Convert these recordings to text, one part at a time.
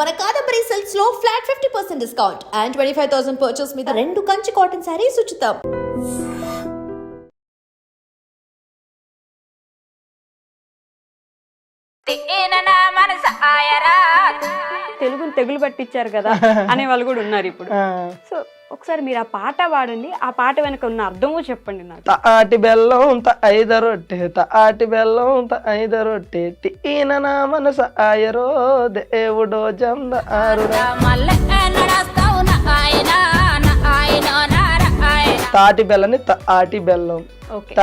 మన కాదంబరి సిల్క్స్ లో flat 50% discount and 25,000 purchase మీద 2 కంచి కాటన్ సారీస్ ఉచితం. తెలుగుని తెగులు పట్టించారు కదా అనే వాళ్ళు కూడా ఉన్నారు ఇప్పుడు. సో ఒకసారి మీరు ఆ పాట పాడండి, ఆ పాట వెనక ఉన్న అర్థము చెప్పండి నాకు. తాటి బెల్లం ఐద రొట్టె తాటి బెల్లం ఐద రొట్టె ఈయన నా మనస ఆయరో దేవుడో జందారురా. తాటి బెల్లని తాటి బెల్లం,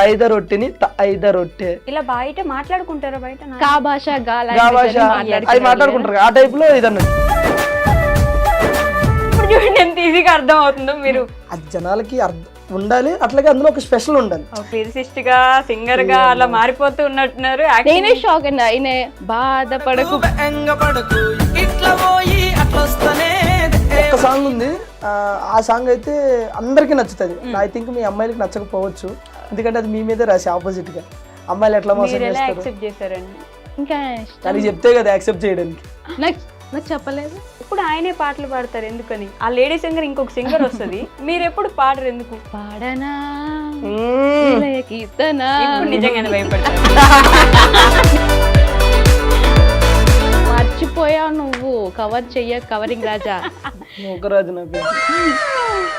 ఐద రొట్టెని ఐద రొట్టె. ఇలా బయట మాట్లాడుకుంటారా? బయట కా భాష గా భాష అది మాట్లాడుకుంటారు ఆ టైప్ లో ఇదన్నట్టు. చూడండి ఎంత ఈజీగా అర్థం అవుతుందో. మీరు అది జనాలకి ఉండాలి, అట్లాగే అందులో ఒక స్పెషల్ ఉండాలి. లిరిసిస్ట్ గా సింగర్ గా అలా మారిపోతూ ఉన్నట్టున్నారు. నేనే షాక్ అండి. ఆయన బాధపడకు ఒక సాంగ్ ఉంది, ఆ సాంగ్ అయితే అందరికీ నచ్చుతుంది. ఐ థింక్ మీ అమ్మాయిలకి నచ్చకపోవచ్చు, ఎందుకంటే అది మీ మీదే రాసి ఆపోజిట్ గా అమ్మాయిలు ఎట్లా మోసం చేస్తారు. యాక్సెప్ట్ చేశారండి ఇంకా అది చెప్తే కదా యాక్సెప్ట్ చేయడానికి. నాకు చెప్పలేదు. ఇప్పుడు ఆయనే పాటలు పాడతారు ఎందుకని? ఆ లేడీ సింగర్ ఇంకొక సింగర్ వస్తుంది, మీరు ఎప్పుడు పాడరు ఎందుకు? పాడనా కీర్తనా. ఇప్పుడు నిజంగానే భయపడతారు. మర్చిపోయావు నువ్వు కవరింగ్ రాజా. నూకరాజు నా పేరు.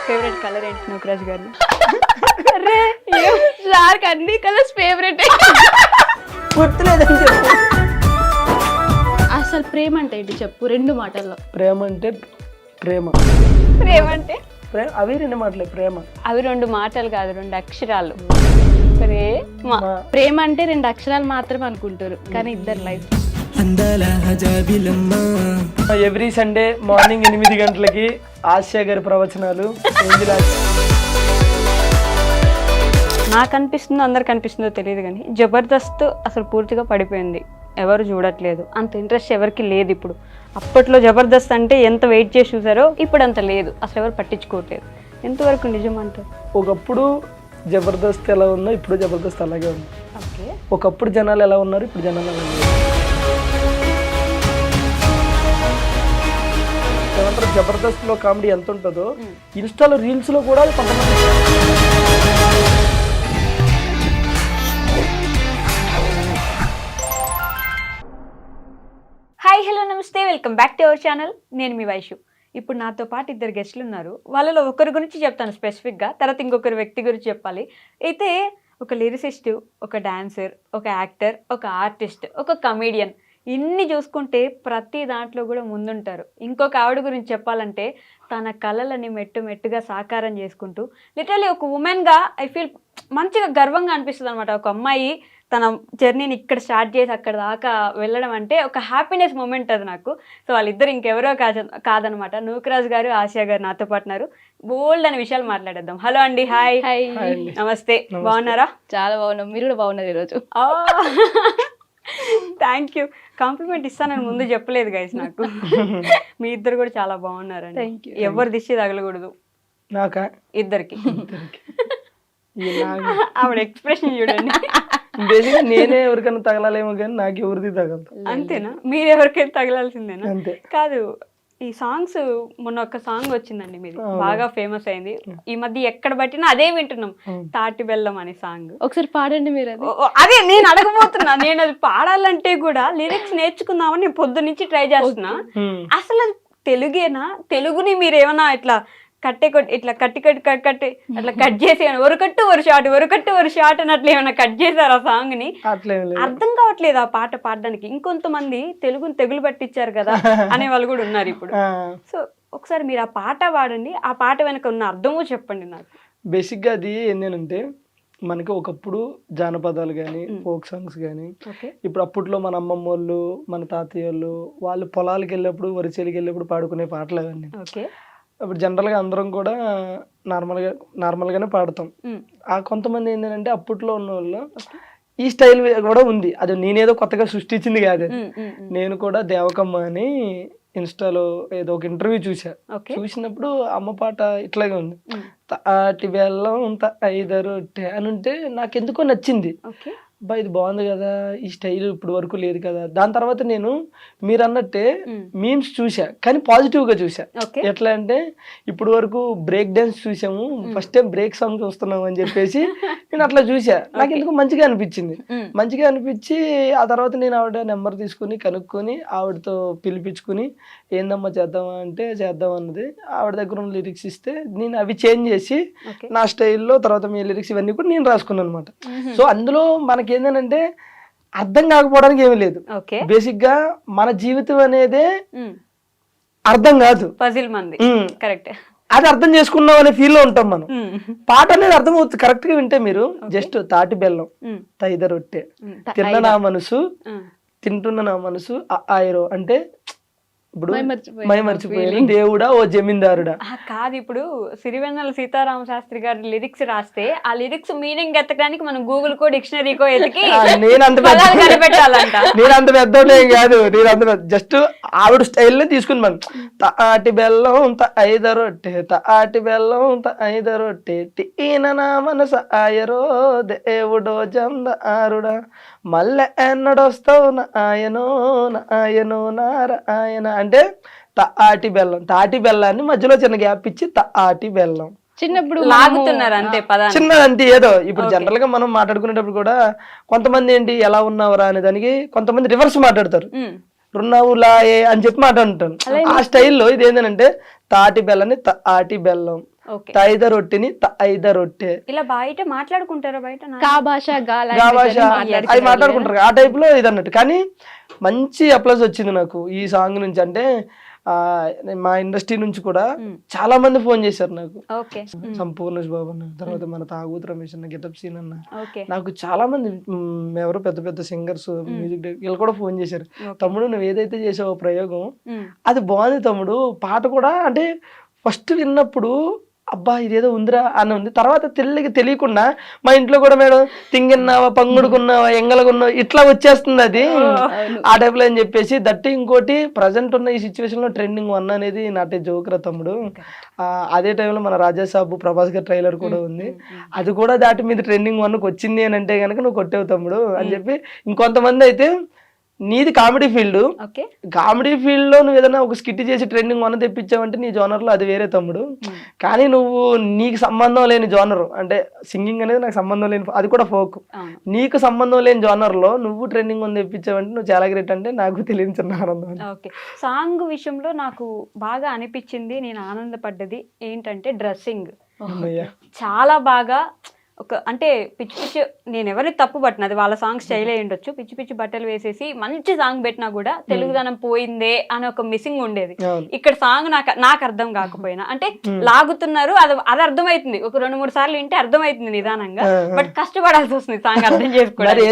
ఫేవరెట్ కలర్ ఏంటి నూకరాజు గారు? సార్కి అన్ని కలర్స్ ఫేవరెట్. గుర్తులేదని చెప్పు. అసలు ప్రేమ అంటే ఏంటి చెప్పు 2 మాటల్లో. ప్రేమ అంటే ప్రేమ. ప్రేమ అంటే అవి 2 మాటలే. ప్రేమ అవి 2 మాటలు కాదు, 2 అక్షరాలు. ప్రేమ అంటే 2 అక్షరాలు మాత్రమే అనుకుంటారు, కానీ ఇద్దరు లైఫ్. ఎవ్రీ సండే మార్నింగ్ 8 గంటలకి ఆసియా గారి ప్రవచనాలు. నాకు అనిపిస్తుందో అందరికి అనిపిస్తుందో తెలియదు కానీ జబర్దస్త్ అసలు పూర్తిగా పడిపోయింది, ఎవరు చూడట్లేదు, అంత ఇంట్రెస్ట్ ఎవరికి లేదు ఇప్పుడు. అప్పట్లో జబర్దస్త్ అంటే ఎంత వెయిట్ చేసి చూసారో ఇప్పుడు అంత లేదు, అసలు ఎవరు పట్టించుకోవట్లేదు. ఎంతవరకు నిజం అంటారు? ఒకప్పుడు జబర్దస్త్ ఎలా ఉందో ఇప్పుడు జబర్దస్త్ అలాగే ఉంది. ఓకే, ఒకప్పుడు జనాలు ఎలా ఉన్నారు, ఇప్పుడు జనాలు ఎలా ఉన్నారు. ఏమంటారు, జబర్దస్త్ లో కామెడీ ఎంత ఉంటుందో ఇన్స్టాలో రీల్స్ లో కూడా కొంతమంది. హాయ్ హలో నమస్తే, welcome back to our channel. నేను మీ వైషు. ఇప్పుడు నాతో పాటు 2 గెస్టులు ఉన్నారు. వాళ్ళలో ఒకరి గురించి చెప్తాను స్పెసిఫిక్గా, తర్వాత ఇంకొకరి వ్యక్తి గురించి చెప్పాలి. అయితే ఒక లిరిసిస్ట్, ఒక డాన్సర్, ఒక యాక్టర్, ఒక ఆర్టిస్ట్, ఒక కమీడియన్, ఇన్ని చూసుకుంటే ప్రతి దాంట్లో కూడా ముందుంటారు. ఇంకొక ఆవిడ గురించి చెప్పాలంటే తన కళలని మెట్టుగా సాకారం చేసుకుంటూ లిటరలీ ఒక ఉమెన్గా ఐ ఫీల్ మంచిగా గర్వంగా అనిపిస్తుంది అనమాట. ఒక అమ్మాయి తన జర్నీని ఇక్కడ స్టార్ట్ చేసి అక్కడ దాకా వెళ్ళడం అంటే ఒక హ్యాపీనెస్ మూమెంట్ అది నాకు. సో వాళ్ళిద్దరు ఇంకెవరో కాదనమాట. నూకరాజు గారు, ఆసియా గారు నాతో పాటున్నారు. బోల్డ్ అనే విషయాలు మాట్లాడేద్దాం. హలో అండి. హాయ్. నమస్తే. బాగున్నారా? చాలా బాగున్నాం, మీరు కూడా బాగున్నారు ఈరోజు. Thank you. కాంప్లిమెంట్ ఇస్తానని ముందు చెప్పలేదు గైస్ నాకు. మీ ఇద్దరు కూడా చాలా బాగున్నారండి. ఎవరు దిష్టి తగలకూడదు నాకా, ఇద్దరికి. ఆవిడ ఎక్స్ప్రెషన్ చూడండి. బేసిక్గా నేనే ఎవరికైనా తగలాలేమో కానీ నాకు ఎవరిది తగలదు. అంతేనా? మీరు ఎవరికైనా తగలాల్సిందేనా? అంతే. కాదు, ఈ సాంగ్స్ మొన్న ఒక సాంగ్ వచ్చిందండి మీది, బాగా ఫేమస్ అయింది. ఈ మధ్య ఎక్కడ పట్టినా అదే వింటున్నాం, తాటి బెల్లం అనే సాంగ్. ఒకసారి పాడండి మీరు. అదే నేను అడగబోతున్నా. నేను అది పాడాలంటే కూడా లిరిక్స్ నేర్చుకుందామని నేను పొద్దు నుంచి ట్రై చేస్తున్నా. అసలు తెలుగేనా? తెలుగుని మీరు ఏమన్నా ఇట్లా ఇట్లా కట్టి అట్లా కట్ చేసి ఒరకట్టు ఒక షాట్ అన్నట్లు ఏమైనా కట్ చేశారు ఆ సాంగ్ ని? అర్థం కావట్లేదు ఆ పాట పాడడానికి. ఇంకొంతమంది తెలుగుని తెగులు పట్టించారు కదా అనే వాళ్ళు కూడా ఉన్నారు ఇప్పుడు. సో ఒకసారి మీరు ఆ పాట పాడండి, ఆ పాట వెనక ఉన్న అర్థము చెప్పండి నాకు. బేసిక్ గా అది ఏంటంటే, మనకి ఒకప్పుడు జానపదాలు కానీ ఫోక్ సాంగ్స్ కానీ, ఇప్పుడు అప్పట్లో మన అమ్మమ్మ వాళ్ళు, మన తాతయ్య వాళ్ళు పొలాలకు వెళ్ళినప్పుడు, వరిచేలికి వెళ్ళినప్పుడు పాడుకునే పాటలు అవన్నీ. ఇప్పుడు జనరల్గా అందరం కూడా నార్మల్గానే పాడతాం. ఆ కొంతమంది ఏంటంటే అప్పట్లో ఉన్న వాళ్ళు ఈ స్టైల్ కూడా ఉంది. అది నేనేదో కొత్తగా సృష్టించింది కాదు. నేను కూడా దేవకమ్మ అని ఇన్స్టాలో ఏదో ఒక ఇంటర్వ్యూ చూసినప్పుడు అమ్మ పాట ఇట్లాగే ఉంది. తాటి బెల్లం ఐద రొట్టె అని ఉంటే నాకు ఎందుకో నచ్చింది. బా ఇది బాగుంది కదా, ఈ స్టైల్ ఇప్పుడు వరకు లేదు కదా. దాని తర్వాత నేను మీరు అన్నట్టే మీమ్స్ చూసా, కానీ పాజిటివ్ గా చూసా. ఓకే ఎట్లా అంటే ఇప్పుడు వరకు బ్రేక్ డాన్స్ చూసాము, ఫస్ట్ టైం బ్రేక్ సాంగ్ చూస్తున్నాం అని చెప్పేసి నేను అట్లా చూసా. నాకు ఎందుకు మంచిగా అనిపించింది. మంచిగా అనిపించి ఆ తర్వాత నేను ఆవిడ నెంబర్ తీసుకుని కనుక్కొని ఆవిడతో పిలిపించుకుని ఏందమ్మా చేద్దామా అంటే చేద్దాం అన్నది. ఆవిడ దగ్గర ఉన్న లిరిక్స్ ఇస్తే నేను అవి చేంజ్ చేసి నా స్టైల్లో తర్వాత మీ లిరిక్స్ ఇవన్నీ కూడా నేను రాసుకున్నాను అనమాట. సో అందులో మనకి ఏంటంటే అర్థం కాకపోవడానికి ఏమీ లేదు. ఓకే బేసిక్ గా మన జీవితం అనేదే అర్థం కాదు, పజిల్ మంది కరెక్ట్. అది అర్థం చేసుకున్నాం అనే ఫీల్ లో ఉంటాం మనం. పాట అనేది అర్థం అవుతుంది కరెక్ట్ గా వింటే. మీరు జస్ట్ తాటి బెల్లం తైద రొట్టె తిన్న నా మనసు తింటున్న నా మనసు ఆయిరో అంటే ఇప్పుడు మై మర్చిపోయాను దేవుడా ఓ జమీందారుడా కాదు. ఇప్పుడు సిరివెన్నెల సీతారామ శాస్త్రి గారి లిరిక్స్ రాస్తే ఆ లిరిక్స్ మీనింగ్ ఎత్తడానికి మనం గూగుల్ కో డిక్షనరీకో ఎతికి నేను అంత కనిపెట్టాలంట. నేను అంత పెద్దోడే కాదు, నేను అంత జస్ట్ ఆవిడ స్టైల్ తీసుకుని మనం తాటి బెల్లం ఐద రొట్టె తాటి బెల్లం ఐద రొట్టె తీన నా మనస ఆయరో దేవుడో జందారుడా మళ్ళీ ఎన్నడొస్తావు నా ఆయనో నారాయణ అంటే తాటి బెల్లం. తాటి బెల్లాన్ని మధ్యలో చిన్న గ్యాప్ ఇచ్చి తాటి బెల్లం చిన్నప్పుడు లాగుతున్నారు అంతే పదాన్ని. చిన్నదంటే ఏదో ఇప్పుడు జనరల్ గా మనం మాట్లాడుకునేటప్పుడు కూడా కొంతమంది ఏంటి ఎలా ఉన్నావురా అనే దానికి కొంతమంది రివర్స్ మాట్లాడతారు, రున్నావు లాయే అని చెప్పి మాట్లాడుతాను. ఆ స్టైల్లో ఇది ఏంటంటే తాటి బెల్లని తాటి బెల్లం, తైద రొట్టెని తైద రొట్టె. ఇలా బయట మాట్లాడుకుంటారా? బయట కా భాష అవి మాట్లాడుకుంటారు ఆ టైప్ లో ఇది అన్నట్టు. కానీ మంచి అప్లాజ్ వచ్చింది నాకు ఈ సాంగ్ నుంచి. అంటే మా ఇండస్ట్రీ నుంచి కూడా చాలా మంది ఫోన్ చేశారు నాకు. సంపూర్ణేష్ బాబు అన్న, తర్వాత మన తాగుతు రమేష్ అన్న, గెటప్ సీన్ అన్న, నాకు చాలా మంది ఎవరో పెద్ద పెద్ద సింగర్స్ మ్యూజిక్ డైరెక్టర్ వీళ్ళు కూడా ఫోన్ చేశారు. తమ్ముడు నువ్వు ఏదైతే చేసావో ప్రయోగం అది బాగుంది తమ్ముడు. పాట కూడా అంటే ఫస్ట్ విన్నప్పుడు అబ్బా ఇదేదో ఉందిరా అని ఉంది. తర్వాత తెలియకుండా మా ఇంట్లో కూడా మేడం తింగిన్నావా పంగుడుకున్నావా ఎంగలకున్నావా ఇట్లా వచ్చేస్తుంది అది ఆ టైప్ లో అని చెప్పేసి. దట్టి ఇంకోటి ప్రజెంట్ ఉన్న ఈ సిచ్యువేషన్ లో ట్రెండింగ్ 1 అనేది నాటే జోకురా తమ్ముడు. అదే టైంలో మన రాజాసాబు ప్రభాస్ గారి ట్రైలర్ కూడా ఉంది, అది కూడా దాటి మీద ట్రెండింగ్ 1కి వచ్చింది అని అంటే కనుక నువ్వు కొట్టేవు తమ్ముడు అని చెప్పి. ఇంకొంతమంది అయితే నీది కామెడీ ఫీల్డ్, కామెడీ ఫీల్డ్ లో నువ్వు ఏదైనా ఒక స్కిట్ చేసి ట్రెండింగ్ 1 తెప్పించావంటే నీ జోనర్ లో అది వేరే తమ్ముడు. కానీ నువ్వు నీకు సంబంధం లేని జోనర్ అంటే సింగింగ్ అనేది నాకు సంబంధం లేని, అది కూడా ఫోక్, నీకు సంబంధం లేని జోనర్ లో నువ్వు ట్రెండింగ్ 1 తెప్పించావంటే నువ్వు చాలా గ్రేట్. అంటే నాకు తెలియని చిన్న ఆనందం. ఓకే, సాంగ్ విషయంలో నాకు బాగా అనిపించింది, నేను ఆనందపడ్డది ఏంటంటే డ్రెస్సింగ్ చాలా బాగా అంటే పిచ్చి పిచ్చి, నేను ఎవరిని తప్పు పట్టిన అది వాళ్ళ సాంగ్ స్టైల్ అయి ఉండొచ్చు, పిచ్చి పిచ్చి బట్టలు వేసేసి మంచి సాంగ్ పెట్టినా కూడా తెలుగుదనం పోయిందే అని ఒక మిస్సింగ్ ఉండేది. ఇక్కడ సాంగ్ నాకు అర్థం కాకపోయినా అంటే లాగుతున్నారు, అది అర్థమవుతుంది, ఒక 2-3 సార్లు వింటే అర్థమవుతుంది నిదానంగా, బట్ కష్టపడాల్సి వస్తుంది సాంగ్ అర్థం చేసుకోవడానికి,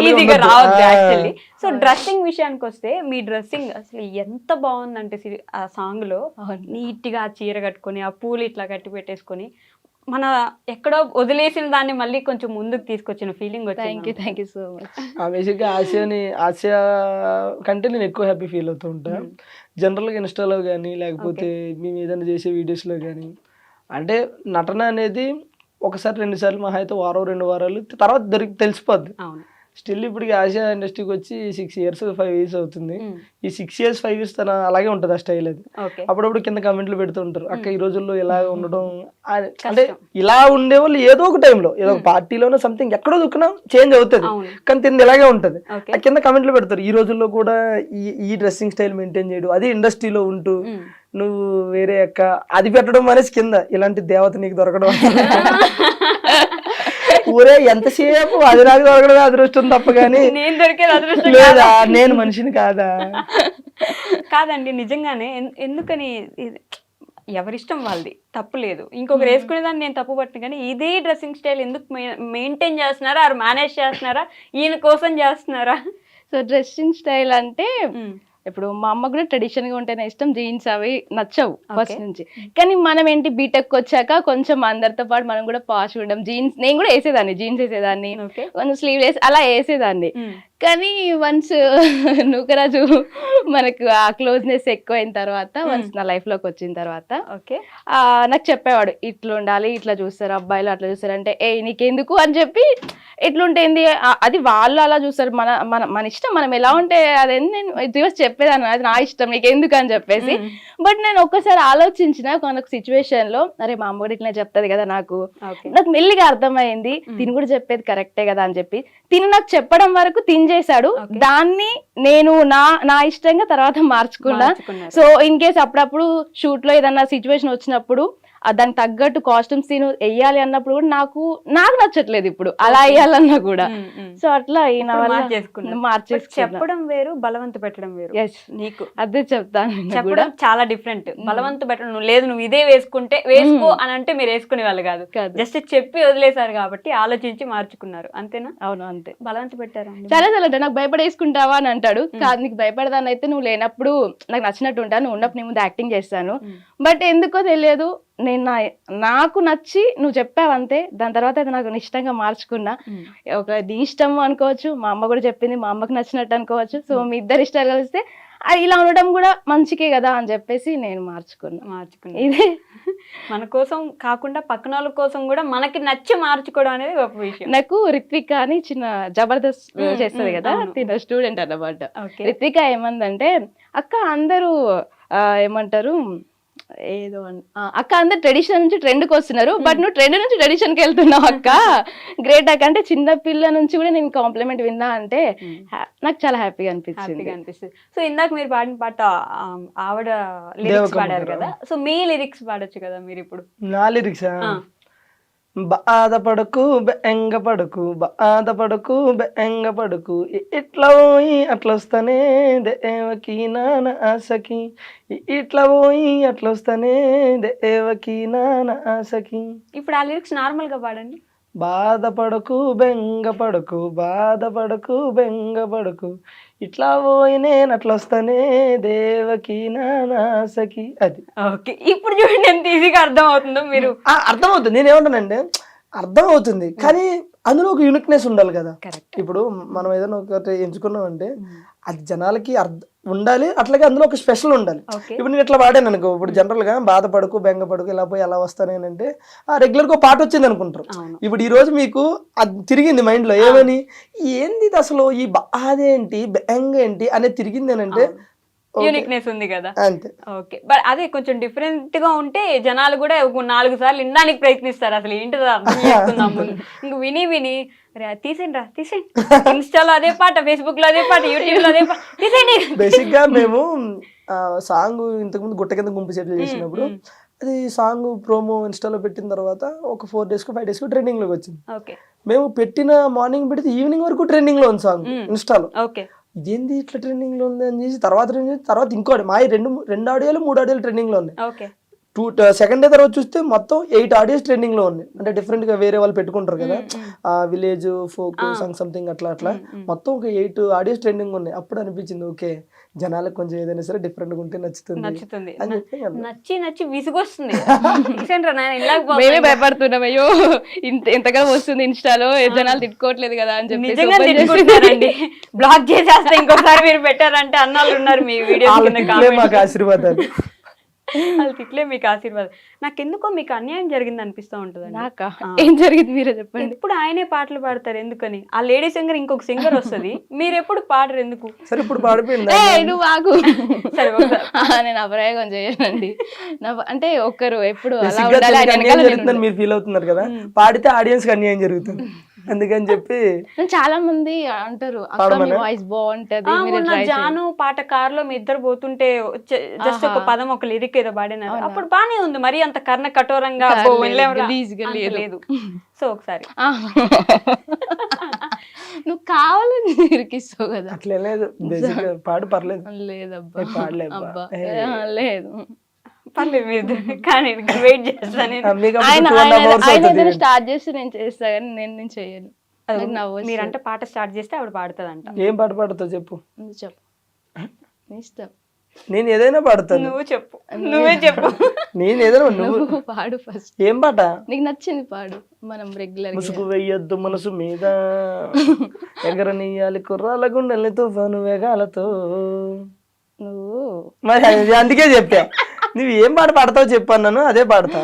ఈజీగా రావద్దు యాక్చువల్లీ. సో డ్రెస్సింగ్ విషయానికి వస్తే మీ డ్రెస్సింగ్ అసలు ఎంత బాగుందంటే ఆ సాంగ్ లో నీట్ గా చీర కట్టుకొని ఆ పూలు ఇట్లా కట్టి పెట్టేసుకొని మన ఎక్కడో వదిలేసిన దాన్ని మళ్ళీ కొంచెం ముందుకు తీసుకొచ్చిన ఫీలింగ్ వచ్చింది. Thank you so much. బేసిక్గా ఆసియా కంటే నేను ఎక్కువ హ్యాపీ ఫీల్ అవుతూ ఉంటాను. జనరల్గా ఇన్స్టాలో కానీ లేకపోతే మేము ఏదైనా చేసే వీడియోస్లో కానీ అంటే నటన అనేది 1-2 సార్లు మహా అయితే వారం 2 వారాలు తర్వాత తెలిసిపోద్ది. స్టిల్ ఇప్పటికి ఆసియా ఇండస్ట్రీకి వచ్చి 6 years 5 years అవుతుంది. ఈ 6 years 5 years తన అలాగే ఉంటుంది ఆ స్టైల్. అది అప్పుడప్పుడు కింద కమెంట్లు పెడుతూ ఉంటారు, అక్క ఈ రోజుల్లో ఇలా ఉండడం అంటే ఇలా ఉండేవాళ్ళు ఏదో ఒక టైంలో ఏదో ఒక పార్టీలోనో సంథింగ్ ఎక్కడో దుక్కున చేంజ్ అవుతుంది, కానీ తింది ఇలాగే ఉంటది. కింద కమెంట్లు పెడతారు ఈ రోజుల్లో కూడా ఈ డ్రెస్సింగ్ స్టైల్ మెయింటైన్ చేయడం, అది ఇండస్ట్రీలో ఉంటూ నువ్వు వేరే అక్క అది పెట్టడం అనేసి కింద ఇలాంటి దేవత నీకు దొరకడం ఊరే ఎంతసేపు అది నాకు దొరకడం అదృష్టం తప్ప కానీ లేదా నేను మనిషిని కాదండి. నిజంగానే ఎందుకని ఎవరిష్టం వాళ్ళది, తప్పు లేదు. ఇంకొకరు వేసుకునేదాన్ని నేను తప్పు పట్టిన, కానీ ఇదే డ్రెస్సింగ్ స్టైల్ ఎందుకు మెయింటైన్ చేస్తున్నారా, ఆరు మేనేజ్ చేస్తున్నారా, ఈయన కోసం చేస్తున్నారా? సో డ్రెస్సింగ్ స్టైల్ అంటే ఇప్పుడు మా అమ్మ కూడా ట్రెడిషన్ గా ఉంటేనే ఇష్టం, జీన్స్ అవి నచ్చవు ఫస్ట్ నుంచి. కానీ మనం ఏంటి బీటెక్ వచ్చాక కొంచెం అందరితో పాటు మనం కూడా పాష్ ఉండడం, జీన్స్ నేను కూడా వేసేదాన్ని, జీన్స్ వేసేదాన్ని, కొంచెం స్లీవ్లెస్ అలా వేసేదాన్ని. కానీ వన్స్ నూకరాజు మనకు ఆ క్లోజ్నెస్ ఎక్కువైన తర్వాత వన్స్ నా లైఫ్ లోకి వచ్చిన తర్వాత ఓకే నాకు చెప్పేవాడు ఇట్లా ఉండాలి, ఇట్లా చూస్తారు అబ్బాయిలు, అట్లా చూస్తారు అంటే ఏ నీకెందుకు అని చెప్పి ఎట్లుంటేంది అది వాళ్ళు అలా చూస్తారు, మన మన మన ఇష్టం, మనం ఎలా ఉంటే అదేంటి నేను రివర్స్ చెప్పేదాన్ని, అది నా ఇష్టం నీకెందుకు అని చెప్పేసి. బట్ నేను ఒక్కసారి ఆలోచించిన ఒక సిచ్యువేషన్ లో అరే మా అమ్మ కూడా ఇట్లా చెప్తుంది కదా, నాకు మెల్లిగా అర్థమైంది తిని కూడా చెప్పేది కరెక్టే కదా అని చెప్పి తిని నాకు చెప్పడం వరకు తిని చేశాడు. దాన్ని నేను నా ఇష్టంగా తర్వాత మార్చుకున్నా. సో ఇన్ కేస్ అప్పుడప్పుడు షూట్ లో ఏదన్నా సిచ్యువేషన్ వచ్చినప్పుడు దానికి తగ్గట్టు కాస్ట్యూమ్స్ తిను వెయ్యాలి అన్నప్పుడు కూడా నాకు నచ్చట్లేదు ఇప్పుడు అలా వేయాలన్నా కూడా. సో అట్లా చెప్పడం వేరు, బలవంత పెట్టడం వేరు. నీకు అదే చెప్తాను, చెప్పడం చాలా డిఫరెంట్. బలవంత పెట్టడం నువ్వు లేదు నువ్వు ఇదే వేసుకుంటే వేసుకో అని అంటే మీరు వేసుకునే వాళ్ళు కాదు, జస్ట్ చెప్పి వదిలేసారు కాబట్టి ఆలోచించి మార్చుకున్నారు అంతేనా? అవును అంతే. బలవంత పెట్టారు చాలా అంటే నాకు భయపడేసుకుంటావా అని అంటాడు. కాదు నీకు భయపడదాని అయితే నువ్వు లేనప్పుడు నాకు నచ్చినట్టు ఉంటాను, నువ్వు ఉన్నప్పుడు నీ ముందు యాక్టింగ్ చేస్తాను. బట్ ఎందుకో తెలియదు నేను నాకు నచ్చి నువ్వు చెప్పావంతే, దాని తర్వాత అది నాకు ఇష్టంగా మార్చుకున్నా. ఒక నీ ఇష్టం అనుకోవచ్చు, మా అమ్మ కూడా చెప్పింది, మా అమ్మకి నచ్చినట్టు అనుకోవచ్చు. సో మీ ఇద్దరు ఇష్టాలు కలిస్తే ఇలా ఉండడం కూడా మంచికే కదా అని చెప్పేసి నేను మార్చుకున్నా. ఇదే మన కోసం కాకుండా పక్కన వాళ్ళ కోసం కూడా మనకి నచ్చి మార్చుకోవడం అనేది గొప్ప విషయం. నాకు రిత్విక అని చిన్న జబర్దస్త్ చేస్తుంది కదా, తిన స్టూడెంట్ అన్నమాట. రిత్విక ఏమందంటే అక్క అందరూ ఏమంటారు ఏదో అక్క అందరు ట్రెడిషన్ నుంచి ట్రెండ్ కి వస్తున్నారు, బట్ నువ్వు ట్రెండ్ నుంచి ట్రెడిషన్ కి వెళ్తున్నావు అక్క, గ్రేట్ అక్క. అంటే చిన్న పిల్ల నుంచి కూడా నేను కాంప్లిమెంట్ విన్నా అంటే నాకు చాలా హ్యాపీగా అనిపిస్తుంది. సో ఇందాక మీరు పాడిన పాట ఆవిడ లిరిక్స్ పాడారు కదా, సో మీ లిరిక్స్ పాడొచ్చు కదా మీరు ఇప్పుడు. నా లిరిక్స్ బాధపడకు బెంగపడకు, బాధపడకు బెంగపడకు, ఇట్లా పోయి అట్లా వస్తానే దేవకి నాన్న ఆశకి, ఇట్లా పోయి అట్లా వస్తానే దేవకి నాన్న ఆశకి. ఇప్పుడు ఆ లిరిక్స్ నార్మల్ గా పాడండి. బాధపడకు బెంగపడకు, బాధపడకు బెంగపడకు, ఇట్లా పోయి నేను అట్లా వస్తానే దేవకి నానాసకి. అది ఓకే. ఇప్పుడు చూడండి ఎంత ఈజీగా అర్థం అవుతుందో. మీరు అర్థమవుతుంది, నేనేమంటానంటే అర్థమవుతుంది, కానీ అందులో ఒక యూనిక్నెస్ ఉండాలి కదా. ఇప్పుడు మనం ఏదైనా ఒకటి ఎంచుకున్నామంటే అది జనాలకి ఉండాలి, అట్లాగే అందులో ఒక స్పెషల్ ఉండాలి. ఇప్పుడు నేను ఇట్లా పాడాను అనుకో, ఇప్పుడు జనరల్ గా బాధపడకు బెంగపడకు ఇలా పోయి ఎలా వస్తానేనంటే రెగ్యులర్ గా పాట వచ్చింది అనుకుంటారు. ఇప్పుడు ఈ రోజు మీకు అది తిరిగింది మైండ్ లో, ఏమని ఏంది అసలు ఈ బాధ ఏంటి బెంగ ఏంటి అనేది తిరిగింది అని అంటే యూనిక్నెస్ ఉంది కదా, అంతే. ఓకే. బట్ అదే కొంచెం డిఫరెంట్ గా ఉంటే జనాలు కూడా 4 సార్లు వినడానికి ప్రయత్నిస్తారు, అసలు ఏంటిదో అర్థం చేసుకుందాం ముందు. ఇంక విని తీసేయండి ఇన్స్టాలో అదే పాట, ఫేస్బుక్ లో అదే పాట, యూట్యూబ్ లో అదే పాట, తీసేయండి. బేసిక్ గా మేము సాంగ్ ఇంతకుముందు గుట్ట కింద గుంపు సెటిల్ చేసినప్పుడు అది సాంగ్ ప్రోమో ఇన్స్టాలో పెట్టిన తర్వాత ఒక 4 days 5 days ట్రెండింగ్ లోకి వచ్చింది. మేము పెట్టిన మార్నింగ్ పెడితే ఈవినింగ్ వరకు ట్రెండింగ్ లో ఉంది సాంగ్ ఇన్స్టాలో. ఇదేంది ఇట్లా ట్రెండింగ్ లో ఉంది అని చేసి తర్వాత ఇంకోటి మా 2 ఆడియోలు 3 ఆడియోలు ట్రెండింగ్ లో ఉన్నాయి. సెకండ్ డే తర్వాత చూస్తే మొత్తం 8 ఆడియోస్ ట్రెండింగ్ లో ఉన్నాయి. అంటే డిఫరెంట్ గా వేరే వాళ్ళు పెట్టుకుంటారు కదా, విలేజ్ ఫోక్ సాంగ్ సంథింగ్ అట్లా మొత్తం ఒక 8 ఆడియోస్ ట్రెండింగ్ ఉన్నాయి. అప్పుడు అనిపించింది ఓకే జనాలకు కొంచెం ఏదైనా సరే డిఫరెంట్ గా ఉంటే నచ్చుతుంది. నచ్చి విసుగొస్తుంది. మేమే భయపడుతున్నాం, అయ్యో ఎంతగా వస్తుంది ఇన్స్టాలో జనాలు తిట్టుకోవట్లేదు కదా అని చెప్పి బ్లాక్ చేసేస్తే ఇంకోసారి మీరు పెట్టారంటే అన్నాళ్ళు ఉన్నారు మీ వీడియో. మాకు ఆశీర్వాదాలు. వాళ్ళు తిట్లే మీకు ఆశీర్వాదం. నాకెందుకో మీకు అన్యాయం జరిగింది అనిపిస్తూ ఉంటుంది. నాకా ఏం జరిగింది మీరే చెప్పండి. ఇప్పుడు ఆయనే పాటలు పాడతారు ఎందుకని, ఆ లేడీ సింగర్ ఇంకొక సింగర్ వస్తుంది, మీరు ఎప్పుడు పాడరు ఎందుకు? సరే ఇప్పుడు పాడిపోయింది నువ్వు ఆగు. నేను అప్రయోగం చేయనండి. అంటే ఒక్కరు ఎప్పుడు మీరు ఫీల్ అవుతున్నారు కదా, పాడితే ఆడియన్స్ కి అన్యాయం జరుగుతుంది అందుకని చెప్పి చాలా మంది అంటారు వాయిస్ బాగుంటది. జాను పాట కార్ లో మీ ఇద్దరు పోతుంటే జస్ట్ ఒక పదం ఒక లిరిక్ ఏదో పాడినారు, అప్పుడు బానే ఉంది. మరి అంత కర్ణ కఠోరంగా లేదు. సో ఒకసారి నువ్వు కావాలని ఇరికిస్తావు కదా. అట్లే లేదు, పాడు పర్లేదు. లేదబ్బా పాడలేదు లేదు పర్లేదు కానీ వెయిట్ చేస్తాను. ఆయన స్టార్ట్ చేస్తే నేను చేస్తా కానీ నేను చేయను. మీరంటే పాట స్టార్ట్ చేస్తే ఆవిడ పాడుతుందంట. ఏం పాట పాడుతావు చెప్పు. ఇష్టం నేను ఏదైనా పాడతాను. నువ్వు చెప్పు, నువ్వే చెప్పు. నేను ఏదైనా నువ్వు నువ్వు పాడు ఫస్ట్. ఏం పాట? నీకు నచ్చింది పాడు, మనం రెగ్యులర్. ముసుగు వెయ్యొద్దు మనసు మీద, ఎగరనీయాలి కుర్రాల గుండెల్ని తుఫాను వేగాలతో. నువ్వు మరి అందుకే చెప్పా, నువ్వు ఏం పాట పాడతావు చెప్పాను, నన్ను అదే పాడతా.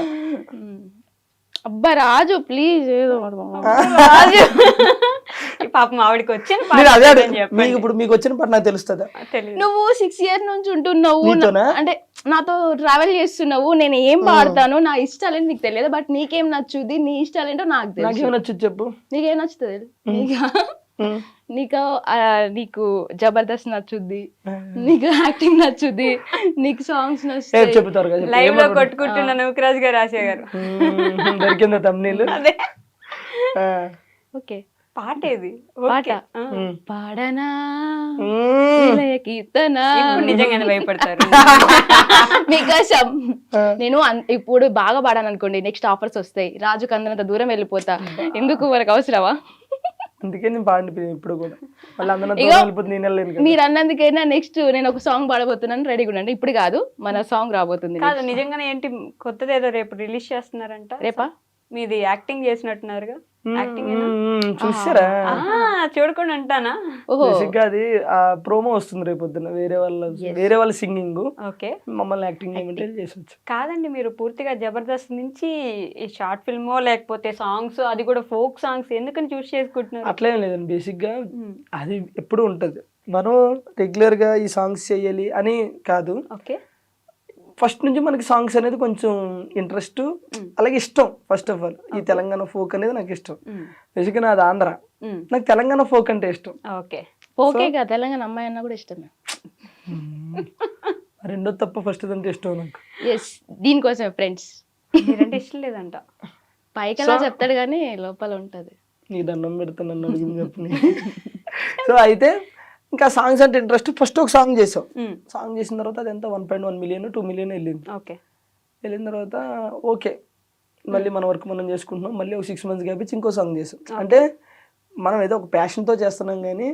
అబ్బా రాజు ప్లీజ్ ఏదో పాడు మామ. రాజు. ఈ పాపం ఆవిడకి వచ్చిన నేను అదే పాట మీకు చెప్పండి. ఇప్పుడు మీకు వచ్చిన పాట నాకు తెలుస్తుందా? తెలియదు. నువ్వు 6 years నుంచి ఉంటున్నావు నీతోనా? అంటే నాతో ట్రావెల్ చేస్తున్నావు, నేను ఏం పాడతాను నా ఇష్టాలేంటి నీకు తెలియదు, బట్ నీకేం నచ్చుది, నీ ఇష్టాలేంటో నాకు తెలుసు. నాకేమైనా వచ్చి చెప్పు. నీకేం నచ్చుతుంది? నీకు జబర్దస్త్ నచ్చుద్ది, నీకు యాక్టింగ్ నచ్చుద్ది, నీకు సాంగ్స్ నచ్చుతాయి. చెప్తారు కదా లైవ్ లో కొట్టుకుంటున్న నూకరాజ్ గారు, ఆశయ గారు. దొరికిందా తమ్నీళ్ళు? అదే. ఓకే పాట ఏది? పాట ఓకే. పాడనా విలయ కీర్తన. ఇప్పుడు నిజంగానే భయపడతారు. మీకోసం నేను ఇప్పుడు బాగా పాడాను అనుకోండి, నెక్స్ట్ ఆఫర్స్ వస్తాయి, రాజుకు అందరంత దూరం వెళ్ళిపోతా, ఎందుకు మనకు అవసరమా? అందుకే నేను పాడిన ఇప్పుడు కూడా మళ్ళీ అందరూ ఇగో, వెళ్ళిపోతే నేను వెళ్ళలేను కదా. మీరు అన్నందుకైనా నెక్స్ట్ నేను ఒక సాంగ్ పాడబోతున్నాను, రెడీగా ఉండండి. ఇప్పుడు కాదు, మన సాంగ్ రాబోతుంది. కాదు, నిజంగానే ఏంటి కొత్తది ఏదో రేపు రిలీజ్ చేస్తున్నారంట. రేపా? మీది యాక్టింగ్ చేసినట్టున్నారుగా. యాక్టింగ్ చూసారా? చూడకుండా అంటానా? ఓహో బేసిక్గా అది ఆ ప్రోమో వస్తుంది రేపు పొద్దున, వేరే వాళ్ళ సింగింగ్, ఓకే. మమ్మల్ని యాక్టింగ్ ఏమంటే చేసొచ్చు. కాదండి, మీరు పూర్తిగా జబర్దస్త్ నుంచి ఈ షార్ట్ ఫిల్మో లేకపోతే సాంగ్స్, అది కూడా ఫోక్ సాంగ్స్ ఎందుకని చూస్ చేసుకుంటున్నారు? అట్లేం లేదండి, బేసిక్గా అది ఎప్పుడు ఉంటది. మనం రెగ్యులర్ గా ఈ సాంగ్స్ చేయాలి అని కాదు, ఓకే. ఫస్ట్ నుంచి మనకి సాంగ్స్ అనేది కొంచెం ఇంట్రెస్ట్, అలాగే ఇష్టం. ఫస్ట్ ఆఫ్ ఆల్ ఈ తెలంగాణ ఫోక్ అనేది నాకు ఇష్టం. బేసిక్గా నాది ఆంధ్ర, నాకు తెలంగాణ ఫోక్ అంటే ఇష్టం. ఓకే. ఓకేగా, తెలంగాణ అమ్మాయి అన్న కూడా ఇష్టమే. రెండో తప్ప ఫస్ట్ అంటే ఇష్టం నాకు. ఎస్, దీనికోసమే ఫ్రెండ్స్. మీరంటే ఇష్టం లేదంట. పైకల్లా చెప్తాడు కానీ లోపల ఉంటది. నీ దండం పెడతా నన్ను అడిగింది చెప్పు. సో అయితే ఇంకా సాంగ్స్ అంటే ఇంట్రెస్ట్, ఫస్ట్ ఒక సాంగ్ చేసాం. సాంగ్ చేసిన తర్వాత అది ఎంత 1.1 million 2 million వెళ్ళింది. ఓకే. వెళ్ళిన తర్వాత ఓకే, మళ్ళీ మన వర్క్ మనం చేసుకుంటున్నాం. మళ్ళీ ఒక 6 months గ్యాప్ ఇచ్చి ఇంకో సాంగ్ చేసాం. అంటే మనం ఏదో ఒక ప్యాషన్తో చేస్తున్నాం, కానీ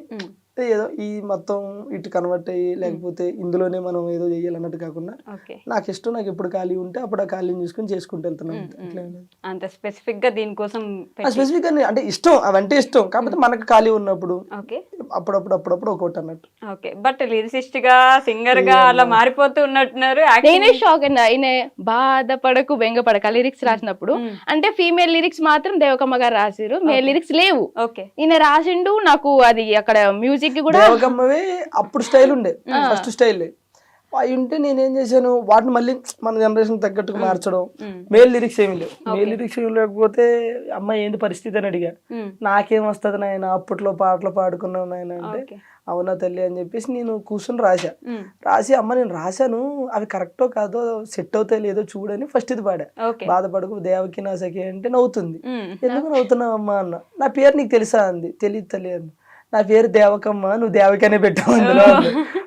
ఏదో ఈ మొత్తం ఇటు కన్వర్ట్ అయ్యి లేకపోతే ఇందులోనే మనం ఏదో చేయాలన్నట్టు కాకుండా నాకు ఇష్టం, నాకు ఎప్పుడు ఖాళీ ఉంటే అప్పుడు ఆ ఖాళీని చూసుకుని చేసుకుంటూ వెళ్తున్నాను. అంత స్పెసిఫిక్ గా దీనికోసం స్పెసిఫిక్ గా అంటే ఇష్టం, అవంటే ఇష్టం, కాకపోతే మనకు ఖాళీ ఉన్నప్పుడు అప్పుడప్పుడు ఒకటి అన్నట్టు. ఓకే. బట్ లిరిసిస్ట్ గా, సింగర్ గా అలా మారిపోతూ ఉన్నట్టున్నారు. నేనే షాక్ అండి. ఆయన బాధపడకు బెంగపడక లిరిక్స్ రాసినప్పుడు, అంటే ఫీమేల్ లిరిక్స్ మాత్రం దేవకమ్మ గారు రాసిరు, మేల్ లిరిక్స్ లేవు. ఓకే. ఈయన రాసిండు. నాకు అది అక్కడ మ్యూజిక్ కూడా దేవకమ్మవే అప్పుడు స్టైల్ ఉండే, ఫస్ట్ స్టైల్ అవి ఉంటే నేనేం చేశాను, వాటిని మళ్ళీ మన జనరేషన్ తగ్గట్టుగా మార్చడం. మేల్ లిరిక్స్ ఏమి లేవు. మేల్ లిరిక్స్ ఏమి లేకపోతే అమ్మాయి ఏంటి పరిస్థితి అని అడిగా. నాకేం వస్తుంది నాయన, అప్పట్లో పాటలు పాడుకున్నావు నాయన అంటే, అవునా తల్లి అని చెప్పేసి నేను కూర్చొని రాసి అమ్మ నేను రాశాను, అవి కరెక్టో కాదో సెట్ అవుతాయి లేదో చూడని ఫస్ట్ ఇది పాడా. బాధపడకు దేవకి నా సఖి అంటే నవ్వుతుంది. ఎందుకు నవ్వుతున్నావు అమ్మా అన్న. నా పేరు నీకు తెలుసా అంది. తెలియదు తల్లి అన్న. నా పేరు దేవకమ్మ, నువ్వు దేవకనే పెట్టావు అందులో.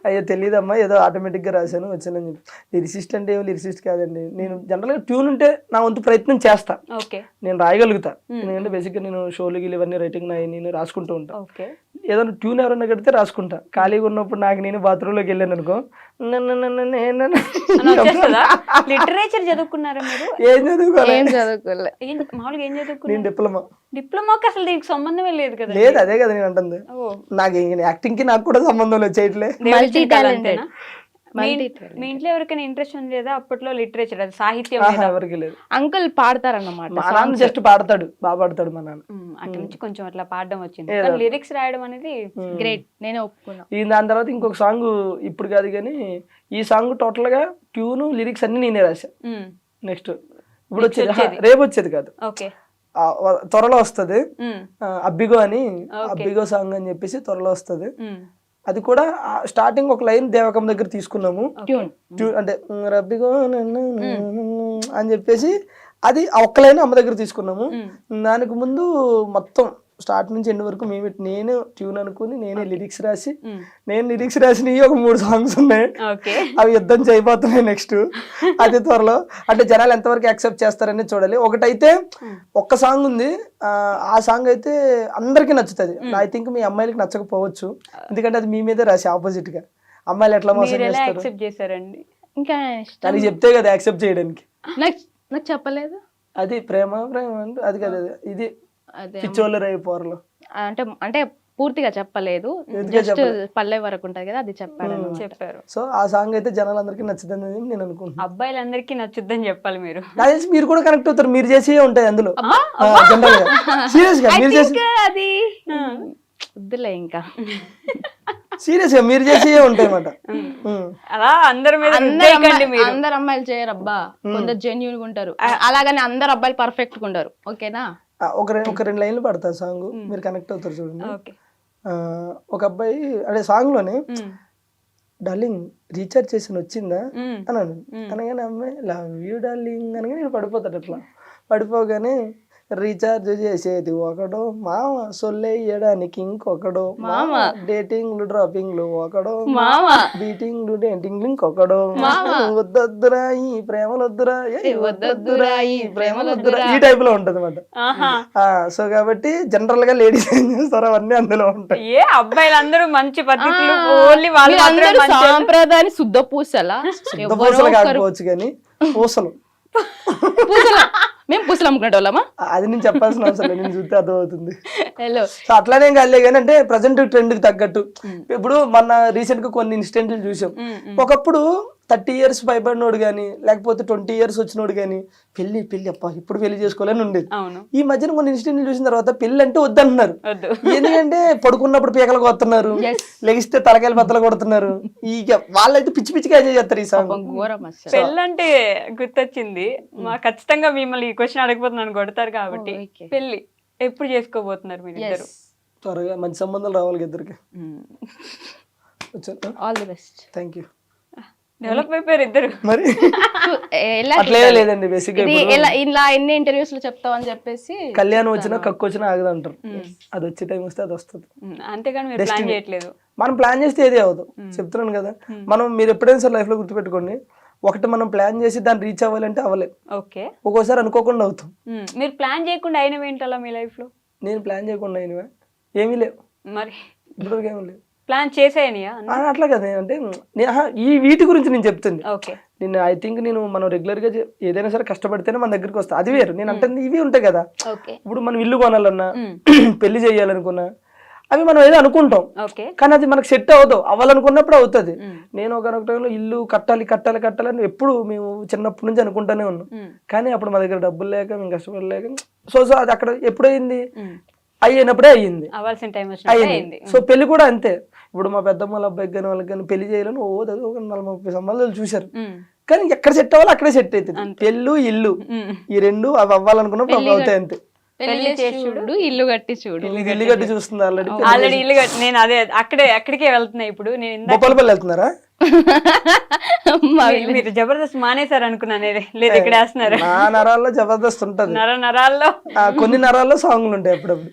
అయ్యో తెలియదమ్మా, ఏదో ఆటోమేటిక్గా రాశాను వచ్చానని చెప్పి. లిరిసిస్ట్ అంటే ఏమో లిరిసిస్ట్ కాదండి. నేను జనరల్గా ట్యూన్ ఉంటే నా వంతు ప్రయత్నం చేస్తా, నేను రాయగలుగుతా. ఎందుకంటే బేసిక్గా నేను షోలు గిలు ఇవన్నీ రైటింగ్ నేను రాసుకుంటూ ఉంటా. ఏదైనా ట్యూన్ ఎవరైనా కడితే రాసుకుంటా. ఖాళీగా ఉన్నప్పుడు నాకు నేను బాత్రూంలోకి వెళ్ళాను అనుకో, లిటరేచర్ చదువుకున్నారా మీరు? ఏం చదువుకోలే. మామూలుగా ఏం చదువుకున్నారు? నేను డిప్లొమాకి అసలు దీనికి సంబంధమే లేదు కదా. లేదు, అదే కదా నేను అంటుంది. నాకు యాక్టింగ్ కి నాకు కూడా సంబంధం లేదు, చేయట్లే. మీ ఇంట్లో ఎవరికైనా ఇంట్రెస్ట్ ఉంది లేదా అప్పట్లో లిటరేచర్, అది సాహిత్యం? ఎవరికి లేదు. అంకుల్ పాడతారన్నమాట. మా నాన్న జస్ట్ పాడతాడు, బాగా పాడతాడు మా నాన్న. అక్కడి నుంచి కొంచెం అట్లా పాడడం వచ్చింది. లిరిక్స్ రాయడం అనేది గ్రేట్, నేనే ఒప్పుకున్నా. దాని తర్వాత ఇంకొక సాంగ్ ఇప్పుడు కాదు కానీ, ఈ సాంగ్ టోటల్ గా ట్యూన్ లిరిక్స్ అన్ని నేనే రాశా. నెక్స్ట్ ఇప్పుడు వచ్చేది, రేపు వచ్చేది కాదు, త్వరలో వస్తుంది. అబ్బిగో అని, అబ్బిగో సాంగ్ అని చెప్పేసి త్వరలో వస్తుంది. అది కూడా స్టార్టింగ్ ఒక లైన్ దేవకం దగ్గర తీసుకున్నాము, అంటే రబ్బిగో అని చెప్పేసి అది ఒక్క లైన్ అమ్మ దగ్గర తీసుకున్నాము. దానికి ముందు మొత్తం స్టార్ట్ నుంచి ఎండ్ వరకు నేను ట్యూన్ అనుకుని నేనే లిరిక్స్ రాసి, నేను లిరిక్స్ రాసినవి ఒక 3 songs ఉన్నాయి. అవి యుద్ధం చేయబోతున్నాయి నెక్స్ట్. అది త్వరలో, అంటే జనాలు ఎంతవరకు యాక్సెప్ట్ చేస్తారని చూడాలి. ఒకటైతే ఒక్క సాంగ్ ఉంది, ఆ సాంగ్ అయితే అందరికీ నచ్చుతుంది. ఐ థింక్ మీ అమ్మాయిలకి నచ్చకపోవచ్చు, ఎందుకంటే అది మీ మీదే రాసి ఆపోజిట్ గా. అమ్మాయిలు ఎట్లా మోసం మీరు ఎలా చేస్తారు యాక్సెప్ట్ చేశారండి? ఇంకా ఇష్టం దానికి చెప్తే కదా యాక్సెప్ట్ చేయడానికి. నాకు నాకు చెప్పలేదు. అది ప్రేమ అంటే అది కదా, ఇది అదే పిచ్చోళ్ళు రైపోర్లు. అంటే అంటే పూర్తిగా చెప్పలేదు, ఎందుకో జస్ట్ చెప్పలేదు. పల్లె వరకు ఉంటది కదా అది చెప్పాడు. చెప్పారు. సో ఆ సాంగ్ అయితే జనాలందరికీ నచ్చుతుంది అని నేను అనుకుంటున్నాను. అబ్బాయిలందరికీ నచ్చుద్దని చెప్పాలి మీరు. నాకు తెలిసి మీరు కూడా కనెక్ట్ అవుతారు, మీరు చేసే ఉంటాయి అందులో అబ్బా, జనరల్ గా. సీరియస్ గా మీరు చేసి అది వద్దులే ఇంకా. సీరియస్ గా మీరు చేసే ఉంటాయి అన్నమాట. అలా అందరి మీద రుద్దేయకండి మీరు. అందరు అమ్మాయిలు చేయరు అబ్బా, కొందరు జెన్యున్ గా ఉంటారు. అలాగని అందరు అబ్బాయిలు పర్ఫెక్ట్ గా ఉంటారు. ఓకేనా? ఒక రెండు లైన్లు పడతా సాంగ్, మీరు కనెక్ట్ అవుతారు చూడండి. ఓకే. ఒక అబ్బాయి అదే సాంగ్ లోనే డార్లింగ్ రీఛార్జ్ చేసి వచ్చిందా అన్నాను. అనగానే అమ్మాయి లవ్ యూ డార్లింగ్ అనగానే నేను పడిపోతాడు. అట్లా పడిపోగానే రీఛార్జ్ చేసేది ఒకడో మామ, సొల్లేయడానికి ఇంకొకడో మామ, డేటింగ్లు డ్రాపింగ్లు ఒకడో మామ, బీటింగ్లు డేటింగ్లు ఇంకొకడో వద్దొద్దురా ఈ ప్రేమలొద్దురా, వద్దొద్దురా ఈ ప్రేమలొద్దురా, ఈ టైప్ లో ఉంటది అన్నమాట. సో కాబట్టి జనరల్ గా లేడీస్ ఏం చేస్తారో అవన్నీ అందులో ఉంటాయి. ఏ అబ్బాయిలందరూ మంచి పద్ధతులు, ఓన్లీ వాళ్ళు అందరూ సాంప్రదాయాన్ని శుద్ధ పూసలా, పూసలు కాకపోవచ్చు కానీ పూసలు మేము పూసలు అమ్ముకునే వాళ్ళమా? అది నేను చెప్పాల్సిన అవసరం లేదు, నేను చూస్తే అర్థమవుతుంది. హలో, సో అట్లానే కాలే కానీ అంటే ప్రజెంట్ ట్రెండ్ కి తగ్గట్టు ఇప్పుడు మన రీసెంట్ గా కొన్ని ఇన్సిడెంట్లు చూసాం. ఒకప్పుడు 30 years పైబడినోడు కానీ లేకపోతే 20 years వచ్చినోడు కానీ పెళ్లి అప్ప ఇప్పుడు పెళ్లి చేసుకోవాలని ఉండేది. ఈ మధ్యన కొన్ని ఇన్సిడెంట్లు చూసిన తర్వాత పెళ్లి అంటే వద్దంటున్నారు. ఎందుకంటే పడుకున్నప్పుడు పీకలు కొడుతున్నారు, లెగిస్తే తలకాయలు బద్దలు కొడుతున్నారు. ఇక వాళ్ళైతే పిచ్చి పిచ్చిగా ఎంజాయ్ చేస్తారు ఈ సాంగ్. పెళ్ళంటే గుర్తొచ్చింది, మా ఖచ్చితంగా మిమ్మల్ని ఈ క్వశ్చన్ అడగబోతున్నాను, కొడతారు కాబట్టి. పెళ్లి ఎప్పుడు చేసుకోబోతున్నారు మీరు ఇద్దరు? త్వరగా మంచి సంబంధాలు రావాలి ఇద్దరికి. All the best. Thank you. Develop అయిపోయారు ఇద్దరు మరి అట్లే లేదండి. బేసిక్ ఇలా ఎన్ని ఇంటర్వ్యూస్ లో చెప్తావు అని చెప్పేసి కళ్యాణం వచ్చినా కక్కు వచ్చినా ఆగదంటారు. అది వచ్చే టైం వస్తే అది వస్తుంది. అంతేగాని మీరు ప్లాన్ చేయట్లేదు. మనం ప్లాన్ చేస్తే ఏది అవ్వదు, చెప్తున్నాను కదా. మనం మీరు ఎప్పుడైనా సార్ లైఫ్ లో గుర్తుపెట్టుకోండి, ఒకటి మనం ప్లాన్ చేసి దాన్ని రీచ్ అవ్వాలంటే అవ్వలేదు. ఓకే. ఒక్కోసారి అనుకోకుండా అవుతాం. మీరు ప్లాన్ చేయకుండా అయినవి ఏంటలా మీ లైఫ్ లో? నేను ప్లాన్ చేయకుండా అయినవా ఏమీ లేవు, మరి ఇప్పటివరకు ఏమీ లేవు. ప్లాన్ చేసేయనియా? అట్లా కదా, అంటే ఈ వీటి గురించి నేను చెప్తుంది. ఓకే. నేను ఐ థింక్ నేను మనం రెగ్యులర్ గా ఏదైనా సరే కష్టపడితేనే మన దగ్గరికి వస్తా, అది వేరు. నేను అంటే ఇవి ఉంటాయి కదా, ఇప్పుడు మనం ఇల్లు కొనాలన్నా పెళ్లి చేయాలనుకున్నా అవి మనం ఏదో అనుకుంటాం, కానీ అది మనకు సెట్ అవ్వదు. అవ్వాలనుకున్నప్పుడు అవుతుంది. నేను ఒక టైంలో ఇల్లు కట్టాలి అని ఎప్పుడు మేము చిన్నప్పటి నుంచి అనుకుంటానే ఉన్నాం, కానీ అప్పుడు మా దగ్గర డబ్బులు లేక మేము కష్టపడలేక సో అది అక్కడ ఎప్పుడైంది అయ్యినప్పుడే అయ్యింది. సో పెళ్లి కూడా అంతే. ఇప్పుడు మా పెద్దమ్మ అబ్బాయికి కానీ వాళ్ళకి కానీ పెళ్లి చేయాలని ఒక 40-30 సంబంధాలు చూశారు, కానీ ఎక్కడ సెట్ అవ్వాలి అక్కడే సెట్ అవుతుంది. పెళ్ళు ఇల్లు ఈ రెండు అవి అవ్వాలనుకున్నప్పుడు అవి అవుతాయి అంతే. ఇల్లు కట్టి చూడు, ఇల్లు కట్టి చూస్తుంది ఆల్రెడీ ఇల్లు కట్టి. నేను అదే అక్కడికే వెళ్తున్నా ఇప్పుడు. నేను బొప్పలపల్లి వెళ్తున్నారా? మీరు జబర్దస్త్ మానేశారు అనుకున్నాను, లేదు ఇక్కడ వేస్తున్నారు. నా నరాల్లో జబర్దస్త్ ఉంటది, నరాల్లో కొన్ని నరాల్లో సాంగ్లు ఉంటాయి అప్పుడప్పుడు.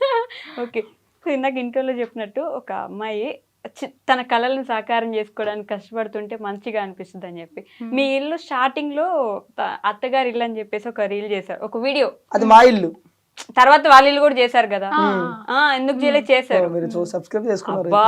ఓకే. సో ఇందాక ఇంటర్వ్యూలో చెప్పినట్టు ఒక అమ్మాయి తన కళలను సాకారం చేసుకోవడానికి కష్టపడుతుంటే మంచిగా అనిపిస్తుంది అని చెప్పి, మీ ఇల్లు స్టార్టింగ్ లో అత్తగారి ఇల్లు అని చెప్పేసి ఒక రీల్ చేశారు, ఒక వీడియో. అది మా ఇల్లు. తర్వాత వాళ్ళ ఇల్లు కూడా చేశారు కదా, ఎందుకు చేయలేదు? చేశారు. అబ్బా,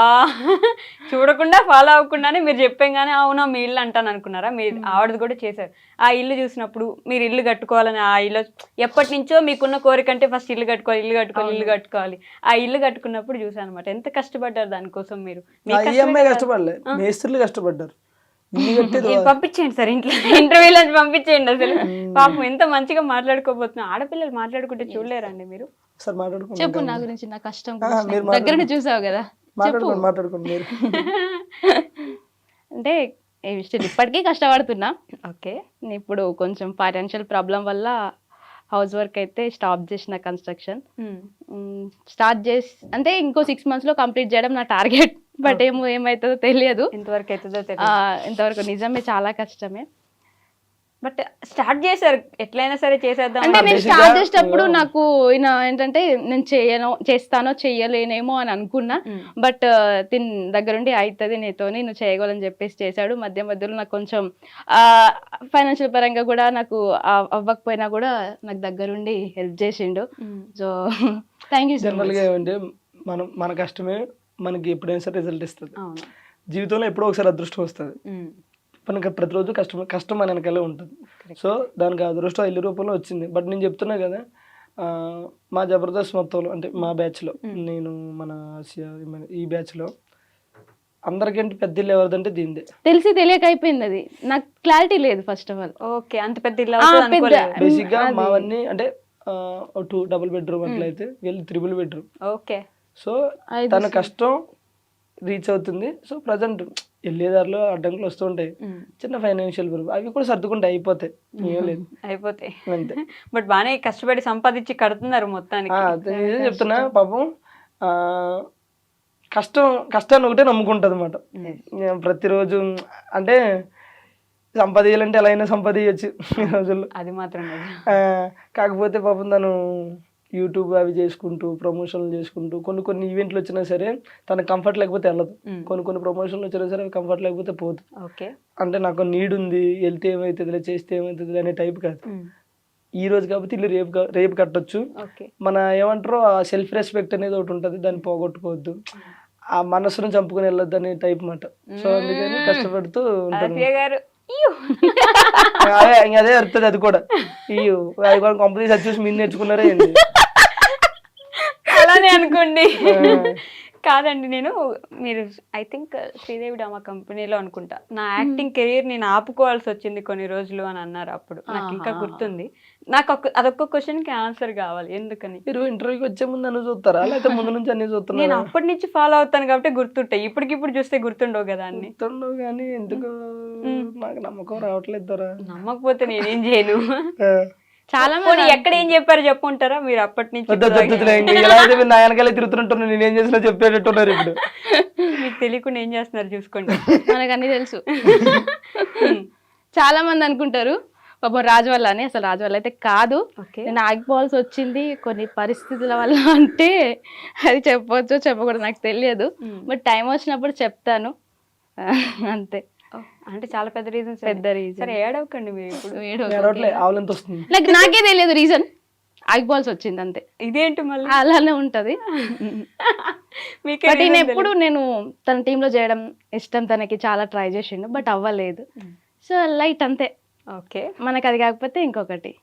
చూడకుండా ఫాలో అవ్వకుండానే మీరు చెప్పంగానే అవునా మీ ఇల్లు అంటాను అనుకున్నారా? మీరు ఆవిడది కూడా చేశారు. ఆ ఇల్లు చూసినప్పుడు మీరు ఇల్లు కట్టుకోవాలని, ఆ ఇల్లు ఎప్పటి నుంచో మీకున్న కోరిక అంటే ఫస్ట్ ఇల్లు కట్టుకోవాలి. ఆ ఇల్లు కట్టుకున్నప్పుడు చూసాను అనమాట, ఎంత కష్టపడ్డారు దానికోసం. మీరు కష్టపడలేదు, మేస్త్రీలు కష్టపడ్డారు. పంపించేయండి సార్ ఇంట్లో, ఇంటర్వ్యూలో పంపించేయండి. అసలు పాపం ఎంత మంచిగా మాట్లాడుకోబోతున్నా. ఆడపిల్లలు మాట్లాడుకుంటే చూడలేరండి మీరు? చెప్పు నా గురించి, నా కష్టం దగ్గర చూసావు కదా, మాట్లాడుకోండి. అంటే ఇప్పటికీ కష్టపడుతున్నా. ఓకే. ఇప్పుడు కొంచెం ఫైనాన్షియల్ ప్రాబ్లం వల్ల హౌస్ వర్క్ అయితే స్టాప్ చేసిన, కన్స్ట్రక్షన్ స్టార్ట్ చేసి అంటే ఇంకో 6 months లో కంప్లీట్ చేయడం నా టార్గెట్. బట్ ఏమవుతుందో తెలియదు, ఇంతవరకు నిజమే చాలా కష్టమే. బట్ స్టార్ట్ చేశారు, ఎట్లయినా సరే చేసేద్దాం అంటే. నేను స్టార్ట్ చేసేటప్పుడు నాకు ఏంటంటే నేను చేస్తానో చెయ్యలేనేమో అని అనుకున్నా. బట్ తిన్ దగ్గరుండి అవుతుంది నీతోని, నువ్వు చేయగలని చెప్పేసి చేశాడు. మధ్యలో నాకు కొంచెం ఫైనాన్షియల్ పరంగా కూడా నాకు అవ్వకపోయినా కూడా నాకు దగ్గరుండి హెల్ప్ చేసిండు. So thank you. జనరల్గా ఏమంటే మన కష్టమే మనకి ఎప్పుడైనా సరే రిజల్ట్ ఇస్తుంది. జీవితంలో ఎప్పుడో ఒకసారి అదృష్టం వస్తుంది. మనకి ప్రతిరోజు కష్టం మన వెనకాలే ఉంటుంది. సో దానికి అదృష్టం ఇల్లు రూపంలో వచ్చింది. బట్ నేను చెప్తున్నా కదా, మా జబర్దస్త్ మొత్తంలో అంటే మా బ్యాచ్లో, నేను మన ఆసియా ఈ బ్యాచ్లో అందరికంటే పెద్ద ఇల్లు ఎవరిదంటే దీనిదే. తెలిసి తెలియక అయిపోయింది అది, నాకు క్లారిటీ లేదు ఫస్ట్ ఆఫ్ ఆల్. ఓకే, అంత పెద్ద ఇల్లు అవుతుంది అనుకోలేదు. బేసిక్ గా మావన్నీ అంటే 2 డబుల్ బెడ్రూమ్ అట్లయితే వీళ్ళు 3 బెడ్రూమ్. ఓకే, సో తన కష్టం రీచ్ అవుతుంది. సో ప్రజెంట్ వెళ్ళేదారిలో అడ్డంకులు వస్తూ ఉంటాయి, చిన్న ఫైనాన్షియల్ ప్రాబ్లం, అవి కూడా సర్దుకుంటే అయిపోతాయి, ఏం లేదు అయిపోతాయి అంతే. బట్ బాగానే కష్టపడి సంపాదించి కడుతున్నారు మొత్తానికి. నిజం చెప్తున్నా, పాపం కష్టాన్ని ఒకటే నమ్ముకుంటుంది అనమాట. ప్రతిరోజు అంటే సంపాదించాలంటే ఎలా అయినా సంపాదించచ్చు ఈ రోజుల్లో, అది మాత్రం కాకపోతే పాపం తను యూట్యూబ్ అవి చేసుకుంటూ ప్రమోషన్లు చేసుకుంటూ కొన్ని ఈవెంట్లు వచ్చినా సరే తనకు కంఫర్ట్ లేకపోతే వెళ్ళదు, కొన్ని ప్రమోషన్లు వచ్చినా సరే అవి కంఫర్ట్ లేకపోతే పోదు. ఓకే, అంటే నాకు నీడ్ ఉంది, వెళ్తే ఏమవుతుందిలే చేస్తే ఏమవుతుంది అనే టైప్ కాదు. ఈ రోజు కాబట్టి ఇల్లు రేపు కట్టొచ్చు. మన ఏమంటారో ఆ సెల్ఫ్ రెస్పెక్ట్ అనేది ఒకటి ఉంటుంది, దాన్ని పోగొట్టుకోవద్దు, ఆ మనసును చంపుకొని వెళ్ళొద్దు అనే టైప్ మాట. సో అందుకని కష్టపడుతూ ఉంటాను. అదే అర్థది, అది కూడా అది కూడా కంపెనీ చూసి మీరు నేర్చుకున్నారే ఏంటి అలానే అనుకోండి. కాదండి, మీరు ఐ థింక్ శ్రీదేవి డ్రామా కంపెనీలో అనుకుంటా నా యాక్టింగ్ కెరీర్ నేను ఆపుకోవాల్సి వచ్చింది కొన్ని రోజులు అని అన్నారు. అప్పుడు నాకు ఇంకా గుర్తుంది. నాకు అదొక్క క్వశ్చన్ కి ఆన్సర్ కావాలి, ఎందుకని? మీరు ఇంటర్వ్యూకి వచ్చే ముందు అన్ని చూస్తారా లేకపోతే ముందు నుంచి అన్ని చూస్తున్నా? నేను అప్పటి నుంచి ఫాలో అవుతాను కాబట్టి గుర్తుంటాయి, ఇప్పటికిప్పుడు చూస్తే గుర్తుండవు కదా అన్ని. గుర్తుండవు కానీ ఎందుకు నాకు నమ్మకం రావట్లేదు. నమ్మకపోతే నేనేం చేయను. చాలా మంది ఎక్కడ ఏం చెప్పారు చెప్పుకుంటారా మీరు అప్పటి నుంచి? నా వెనకాలే తిరుగుతుంటున్నా, నేనేం చేసినా చెప్పేటట్టున్నారు. ఇప్పుడు మీకు తెలియకుండా ఏం చేస్తున్నారు చూసుకోండి, మనకు అన్ని తెలుసు. చాలా మంది అనుకుంటారు పాపం రాజు వల్ల అని, అసలు రాజు వల్ల అయితే కాదు. నేను ఆగిపోవాల్సి వచ్చింది కొన్ని పరిస్థితుల వల్ల, అంటే అది చెప్పొచ్చు చెప్పకూడదు నాకు తెలియదు, బట్ టైం వచ్చినప్పుడు చెప్తాను అంతే. అంటే చాలా పెద్ద రీజన్. సరే ఏడవకండి మీరు ఇప్పుడు. నాకే తెలియదు రీజన్, ఆగిపోవాల్సి వచ్చింది అంతే. ఇదేంటి మళ్ళీ అలానే ఉంటది. బట్ ఎప్పుడు నేను తన టీంలో చేయడం ఇష్టం, తనకి చాలా ట్రై చేసిండు బట్ అవ్వలేదు. సో లైట్ అంతే. ఓకే, మనకి అది కాకపోతే ఇంకొకటి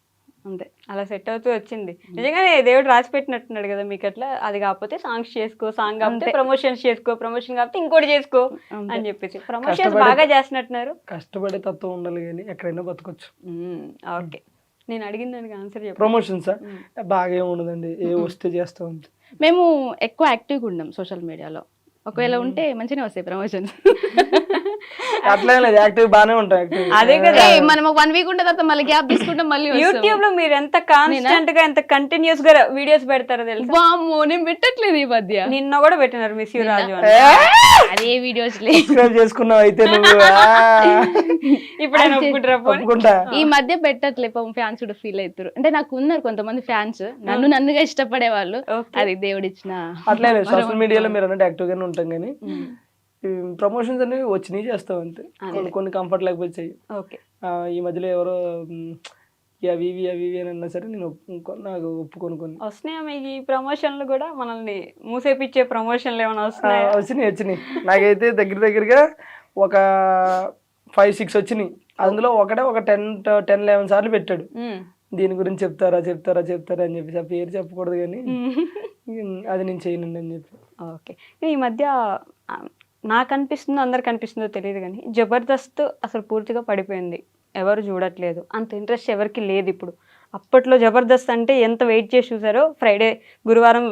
అంతే, అలా సెట్ అవుతూ వచ్చింది. నిజంగానే దేవుడు రాసి పెట్టినట్టున్నాడు కదా మీకు. అట్లా అది కాకపోతే సాంగ్స్ చేసుకో, సాంగ్ కాకపోతే ప్రమోషన్స్ చేసుకో, ప్రమోషన్ కాకపోతే ఇంకోటి చేసుకో అని చెప్పేసి ప్రమోషన్స్ బాగా చేస్తున్నట్టున్నారు. కష్టపడే తత్వం ఉండాలి కానీ ఎక్కడైనా బతకొచ్చు. ఓకే, నేను అడిగిన దానికి ఆన్సర్ చెప్పు. ప్రమోషన్స్ బాగా ఏమి ఉండదండి, ఏ వస్తే చేస్తాం. మేము ఎక్కువ యాక్టివ్గా ఉన్నాం సోషల్ మీడియాలో, ఒకవేళ ఉంటే మంచిగా వస్తాయి ప్రమోషన్స్. అట్లా లేదు, యాక్టివ్ బాగానే ఉంటాయి. అదే కదా, మనం 1 వీక్ ఉంటే తర్వాత మళ్ళీ గ్యాప్ తీసుకుంటాం, మళ్ళీ యూట్యూబ్ లో మీరు ఎంత కాన్స్టెంట్ గా ఎంత కంటిన్యూస్ గా వీడియోస్ పెడతారో తెలుసు. వామ్మో, నేను పెట్టట్లేదు ఈ మధ్య. నిన్న కూడా పెట్టినారు మిస్ యూ రాజు, అదే వీడియోస్ చేసుకున్నావు అయితే నువ్వు. ఇప్పుడు ఈ మధ్య పెట్టట్లే, పాపం ఫ్యాన్స్ కూడా ఫీల్ అవుతారు. అంటే నాకు ఉన్నారు కొంతమంది ఫ్యాన్స్ నన్నుగా ఇష్టపడే వాళ్ళు, అది దేవుడిచ్చిన. అట్లే సోషల్ మీడియాలో మీరు అన్నట్టు యాక్టివ్ గానే ఉంటాం కానీ ప్రమోషన్స్ అనేవి వచ్చినాయి చేస్తాం అంతే. కొన్ని కంఫర్ట్ లేకపోతే చెయ్యి. ఈ మధ్యలో ఎవరో అవి ఇవి అని అన్నా సరే నేను నాకు ఒప్పుకొని వస్తున్నాయా మీకు ఈ ప్రమోషన్లు కూడా? మనల్ని మూసేపిచ్చే ప్రమోషన్లు ఏమైనా వస్తున్నాయా? వచ్చినాయి. నాకైతే దగ్గరగా ఒక 5-6 వచ్చినాయి. అందులో ఒక 10-11 సార్లు పెట్టాడు, దీని గురించి చెప్తారా అని చెప్పేసి. ఆ పేరు చెప్పకూడదు కానీ అది నేను చేయనండి అని చెప్పి. ఓకే, ఈ మధ్య నాకు అనిపిస్తుందో అందరికి అనిపిస్తుందో తెలియదు కానీ జబర్దస్త్ అసలు పూర్తిగా పడిపోయింది, ఎవరు చూడట్లేదు, అంత ఇంట్రెస్ట్ ఎవరికి లేదు ఇప్పుడు. అప్పట్లో జబర్దస్త్ అంటే ఎంత వెయిట్ చేసి చూసారో, ఫ్రైడే, గురువారం,